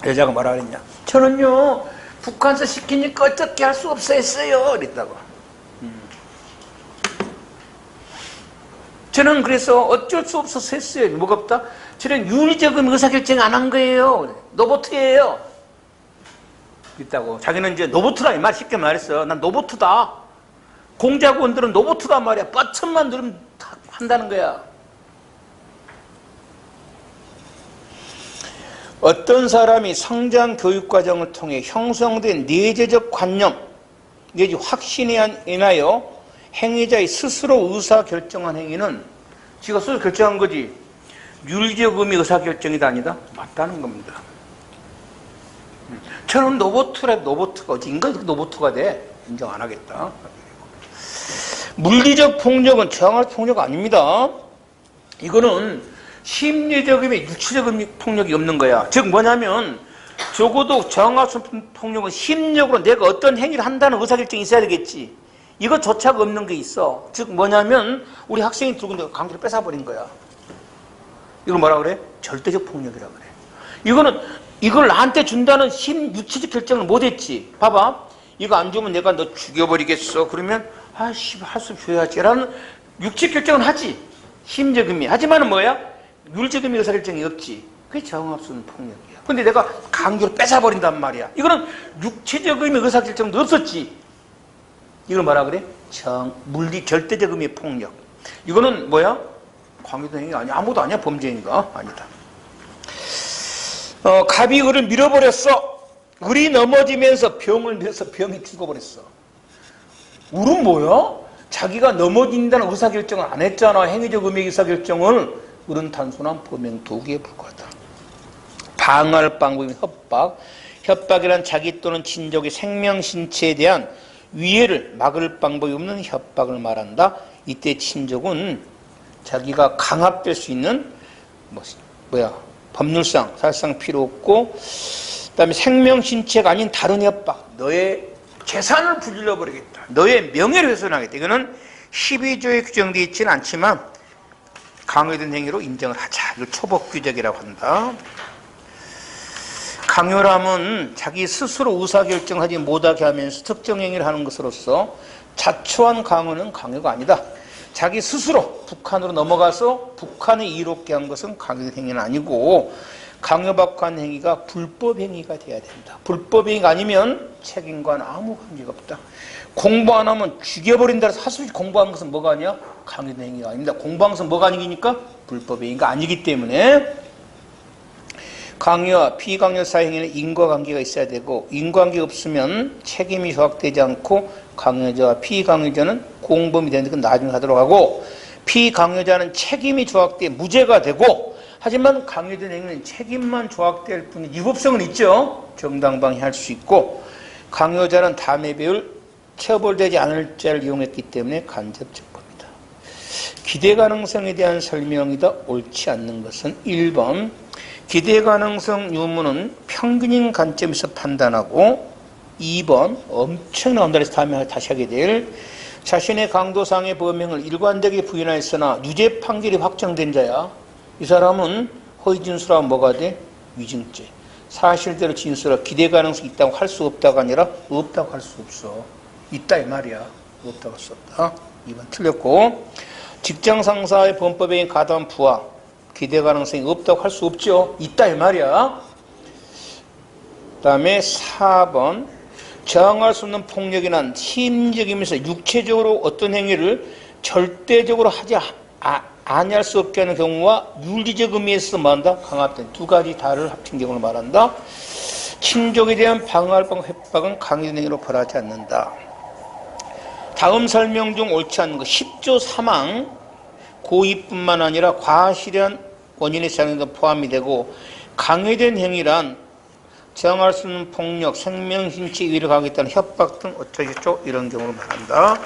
여자가 뭐라 그랬냐? 저는요, 북한서 시키니까 어떻게 할 수 없어 했어요. 그랬다고. 저는 그래서 어쩔 수 없어서 했어요. 뭐가 없다? 저는 윤리적인 의사결정 안 한 거예요. 노보트예요. 있다고. 자기는 이제 노보트라 이 말 쉽게 말했어. 난 노보트다. 공작원들은 노보트란 말이야. 버튼만 누르면 다 한다는 거야. 어떤 사람이 성장 교육 과정을 통해 형성된 내재적 관념 내지 확신에 인하여 행위자의 스스로 의사결정한 행위는 지가 스스로 결정한 거지 윤리적 의미 의사결정이다 아니다? 맞다는 겁니다. 저는 노보트가 어디 인간이 노보트가 돼? 인정 안 하겠다. 물리적 폭력은 저항할 폭력 아닙니다. 이거는 심리적 의미, 육체적 의미 폭력이 없는 거야. 즉 뭐냐면 적어도 정학순 폭력은 심리적으로 내가 어떤 행위를 한다는 의사결정이 있어야 되겠지. 이것조차가 없는 게 있어. 즉 뭐냐면 우리 학생이 들고 있는 강제로 뺏어버린 거야. 이걸 뭐라 그래? 절대적 폭력이라 그래. 이걸 나한테 준다는 육체적 결정을 못했지. 봐봐. 이거 안 주면 내가 너 죽여버리겠어. 그러면 아씨 할 수 줘야지 라는 육체 결정은 하지. 심적 의미. 하지만은 뭐야? 물적 의미 의사결정이 없지. 그게 정합수는 폭력이야. 근데 내가 강제로 뺏어버린단 말이야. 이거는 육체적 의미 의사결정도 없었지. 이걸 뭐라 그래? 물리 절대적 의미의 폭력. 이거는 뭐야? 광해도 행위가 아니야. 아무도 아니야. 범죄인가? 아니다. 갑이 을을 밀어버렸어. 을이 넘어지면서 병을 밀어서 병이 죽어버렸어. 을은 뭐야? 자기가 넘어진다는 의사결정을 안 했잖아. 행위적 의미의 의사결정을. 을은 단순한 범행 도구에 불과하다. 방어할 방법인 협박. 협박이란 자기 또는 친족의 생명, 신체에 대한 위해를 막을 방법이 없는 협박을 말한다. 이때 친족은 자기가 강압될 수 있는 법률상, 사실상 필요 없고, 그 다음에 생명, 신체가 아닌 다른 협박. 너의 재산을 불질러 버리겠다. 너의 명예를 훼손하겠다. 이거는 12조에 규정되어 있지는 않지만 강요된 행위로 인정을 하자. 이걸 초법규정이라고 한다. 강요람은 자기 스스로 의사결정하지 못하게 하면서 특정 행위를 하는 것으로서 자초한 강요는 강요가 아니다. 자기 스스로 북한으로 넘어가서 북한을 이롭게 한 것은 강요된 행위는 아니고 강요받고 한 행위가 불법 행위가 돼야 된다. 불법 행위가 아니면 책임과는 아무 관계가 없다. 공부 안 하면 죽여버린다 해서 하수없이 공부하는 것은 뭐가 아니야? 강요된 행위가 아닙니다. 공부하는 것은 뭐가 아니니까? 불법 행위가 아니기 때문에 강요와 피강요 사이 행위는 인과관계가 있어야 되고 인과관계가 없으면 책임이 조각되지 않고 강요자와 피강요자는 공범이 되는 건 나중에 하도록 하고 피강요자는 책임이 조각돼 무죄가 되고 하지만 강요된 행위는 책임만 조각될 뿐이지 위법성은 있죠. 정당방위 할 수 있고 강요자는 다음에 배울 처벌되지 않을 자를 이용했기 때문에 간접적법이다. 기대 가능성에 대한 설명이다. 옳지 않는 것은 1번 기대 가능성 유무는 평균인 관점에서 판단하고 2번 엄청난 엄달에서 다시 하게 될 자신의 강도상의 범행을 일관되게 부인하였으나 유죄 판결이 확정된 자야. 이 사람은 허위 진술하면 뭐가 돼? 위증죄. 사실대로 진술하고 기대 가능성이 있다고 할 수 없다가 아니라 없다고 할 수 없어. 있다 이 말이야. 없다고 할 수 없다. 2번 틀렸고 직장 상사의 범법행위 가담 부하 기대 가능성이 없다고 할 수 없죠. 있다 이 말이야. 그 다음에 4번 저항할 수 없는 폭력이 난 심적이면서 육체적으로 어떤 행위를 절대적으로 하지 아니할 수 없게 하는 경우와 윤리적 의미에서 말한다. 강압된 두 가지 다를 합친 경우를 말한다. 친족에 대한 방어할 방법 협박은 강요된 행위로 벌하지 않는다. 다음 설명 중 옳지 않는 것 10조 사망 고의뿐만 아니라 과실한 원인의 작용도 포함이 되고 강요된 행위란 저항할 수 없는 폭력, 생명, 신체 위를 가하겠다는 협박 등 어쩌겠죠? 이런 경우를 말한다.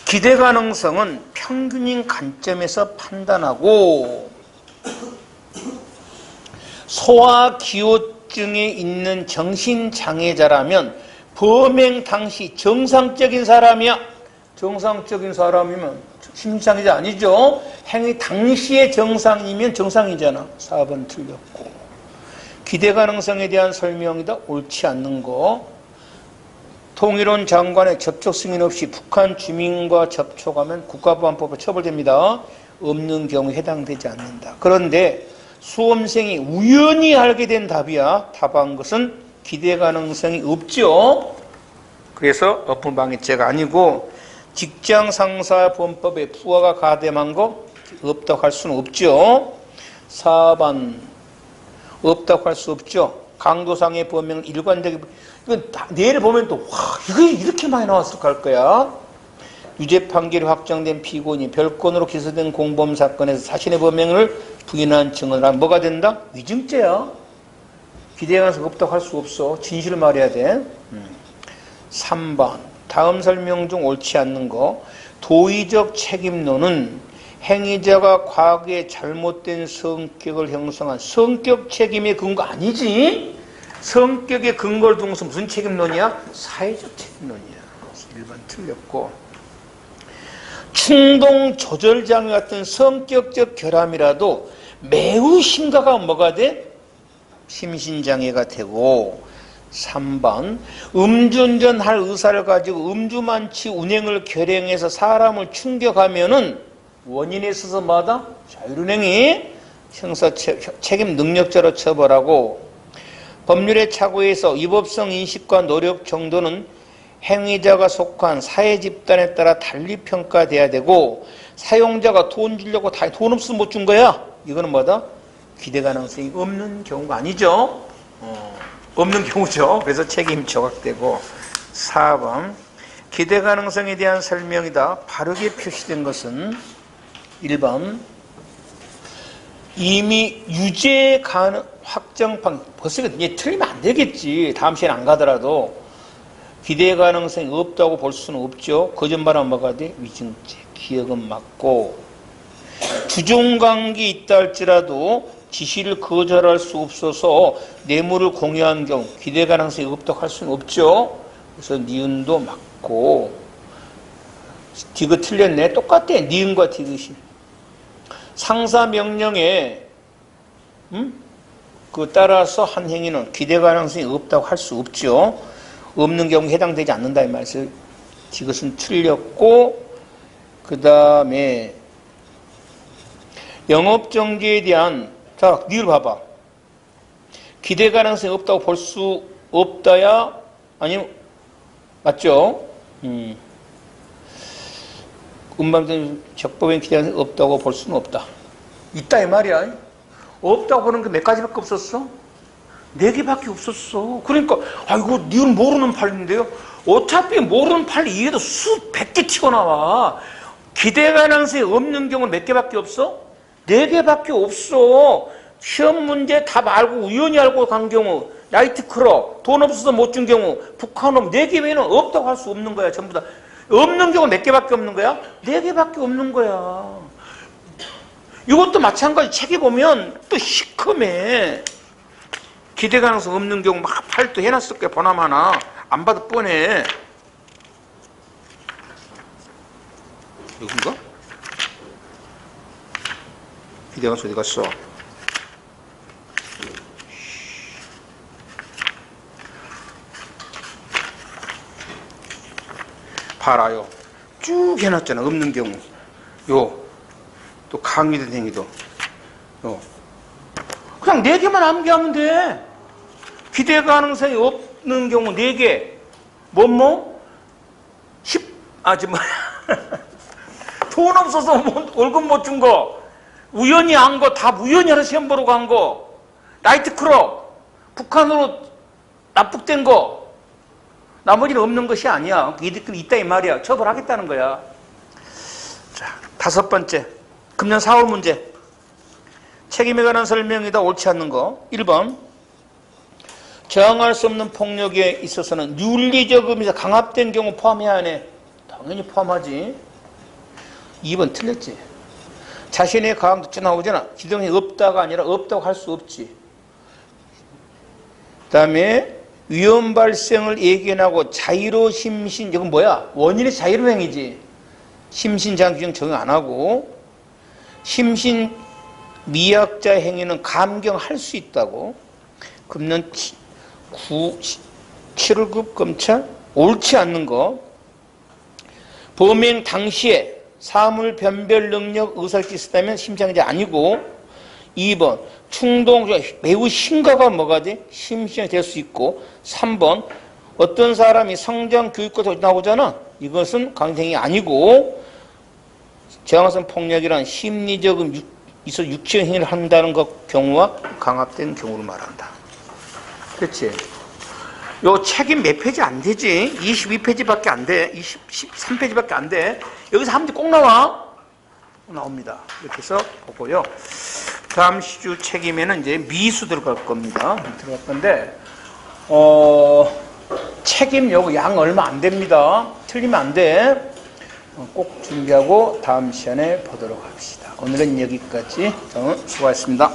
기대 가능성은 평균인 관점에서 판단하고 소아기호증에 있는 정신장애자라면 범행 당시 정상적인 사람이야. 정상적인 사람이면 심장이자 아니죠. 행위 당시의 정상이면 정상이잖아. 4번 틀렸고 기대 가능성에 대한 설명이다. 옳지 않는 거 통일원 장관의 접촉 승인 없이 북한 주민과 접촉하면 국가보안법으로 처벌됩니다. 없는 경우에 해당되지 않는다. 그런데 수험생이 우연히 알게 된 답이야. 답한 것은 기대 가능성이 없죠. 그래서 업무방해죄가 아니고 직장 상사 범법에 부하가 가담한 거 없다고 할 수는 없죠. 4번 없다고 할 수 없죠. 강도상의 범행은 일관되게 이건 내일 보면 또 와 이거 이렇게 많이 나왔을까 할 거야. 유죄 판결이 확정된 피고인이 별건으로 기소된 공범 사건에서 자신의 범행을 부인한 증언을 하면 뭐가 된다? 위증죄야. 기대 가능성 없다고 할 수 없어. 진실을 말해야 돼. 3번 다음 설명 중 옳지 않는 거 도의적 책임론은 행위자가 과거에 잘못된 성격을 형성한 성격 책임의 근거 아니지? 성격의 근거를 둔 것은 무슨 책임론이야? 사회적 책임론이야. 1번 틀렸고. 충동 조절장애 같은 성격적 결함이라도 매우 심각한 뭐가 돼? 심신장애가 되고. 3번 음주운전 할 의사를 가지고 음주만치 운행을 결행해서 사람을 충격하면은 원인에 있어서 뭐다? 자율운행이 형사 책임 능력자로 처벌하고. 법률의 착오에서 위법성 인식과 노력 정도는 행위자가 속한 사회 집단에 따라 달리 평가돼야 되고, 사용자가 돈 주려고 다 돈 없으면 못 준 거야. 이거는 뭐다? 기대 가능성이 없는 경우가 아니죠. 없는 경우죠. 그래서 책임 조각되고. 4번 기대 가능성에 대한 설명이다. 바르게 표시된 것은 1번 이미 유죄 가능 확정판 벌써 얘 틀리면 안 되겠지. 다음 시간 안 가더라도 기대 가능성이 없다고 볼 수는 없죠. 거짓말하면 뭐가 돼? 위증죄. 기억은 맞고. 주종관계 있다 할지라도 지시를 거절할 수 없어서 뇌물을 공유한 경우 기대 가능성이 없다고 할 수는 없죠. 그래서 니은도 맞고. 디귿 틀렸네. 똑같아. 니은과 디귿이. 상사 명령에 그 따라서 한 행위는 기대 가능성이 없다고 할 수 없죠. 없는 경우에 해당되지 않는다 이 말씀. 디귿은 틀렸고. 그 다음에 영업정지에 대한, 자, 니을 봐봐. 기대 가능성이 없다고 볼 수 없다야? 아니면 맞죠? 음방된 적법엔 기대 가능성이 없다고 볼 수는 없다. 있다 이 말이야. 없다고 보는 게 몇 가지밖에 없었어? 4개밖에 없었어. 그러니까 아이고 니은 모르는 판인데요. 어차피 모르는 판이 이해도 수백 개 치고 나와. 기대 가능성이 없는 경우는 몇 개밖에 없어? 4개밖에 없어. 시험 문제 답 알고 우연히 알고 간 경우, 나이트클럽, 돈 없어서 못 준 경우, 북한놈 4개 외에는 없다고 할 수 없는 거야. 전부 다. 없는 경우 몇 개밖에 없는 거야? 4개밖에 없는 거야. 이것도 마찬가지. 책에 보면 또 시커매. 기대 가능성 없는 경우 막 팔도 해놨을 거야. 보나마나. 안 봐도 뻔해. 여긴가? 기대 가능성 어디 갔어? 봐라요. 쭉 해놨잖아. 없는 경우. 요. 또 강의된 행위도. 요. 그냥 4개만 암기하면 돼. 기대 가능성이 없는 경우 4개. 뭐뭐? 10, 돈 없어서 월급 못 준 거. 우연히 한 거, 다 우연히 하러 시험 보러 간 거. 나이트클럽. 북한으로 납북된 거. 나머지는 없는 것이 아니야. 이들끼리 있다 이 말이야. 처벌하겠다는 거야. 자, 5번째. 금년 4월 문제. 책임에 관한 설명이다. 옳지 않는 거. 1번. 저항할 수 없는 폭력에 있어서는 윤리적 의미에서 강압된 경우 포함해야 하네. 당연히 포함하지. 2번 틀렸지. 자신의 강압도 나오잖아. 기동이 없다가 아니라 없다고 할 수 없지. 그 다음에 위험 발생을 예견하고 자의로 심신, 이건 뭐야? 원인의 자의로 행위지. 심신장 규정 적용 안 하고. 심신 미약자 행위는 감경할 수 있다고. 금년 7월급 검찰 옳지 않는 거. 범행 당시에 사물 변별 능력 의사일지 있었다면 심장이자 아니고. 2번 충동 매우 심각한 뭐가 돼? 심신이 될 수 있고. 3번 어떤 사람이 성장 교육과서 나오잖아. 이것은 강행이 아니고. 저항성 폭력이란 심리적 있어 육체적 행위를 한다는 것 경우와 강압된 경우를 말한다. 그렇지? 요 책임 몇 페이지 안 되지? 22페이지밖에 안 돼. 23페이지밖에 안 돼. 여기서 한 문제 꼭 나와? 나옵니다. 이렇게 해서 보고요. 다음 시주 책임에는 이제 미수 들어갈 겁니다. 들어갈 건데, 책임 요거 양 얼마 안 됩니다. 틀리면 안 돼. 꼭 준비하고 다음 시간에 보도록 합시다. 오늘은 여기까지. 수고하셨습니다.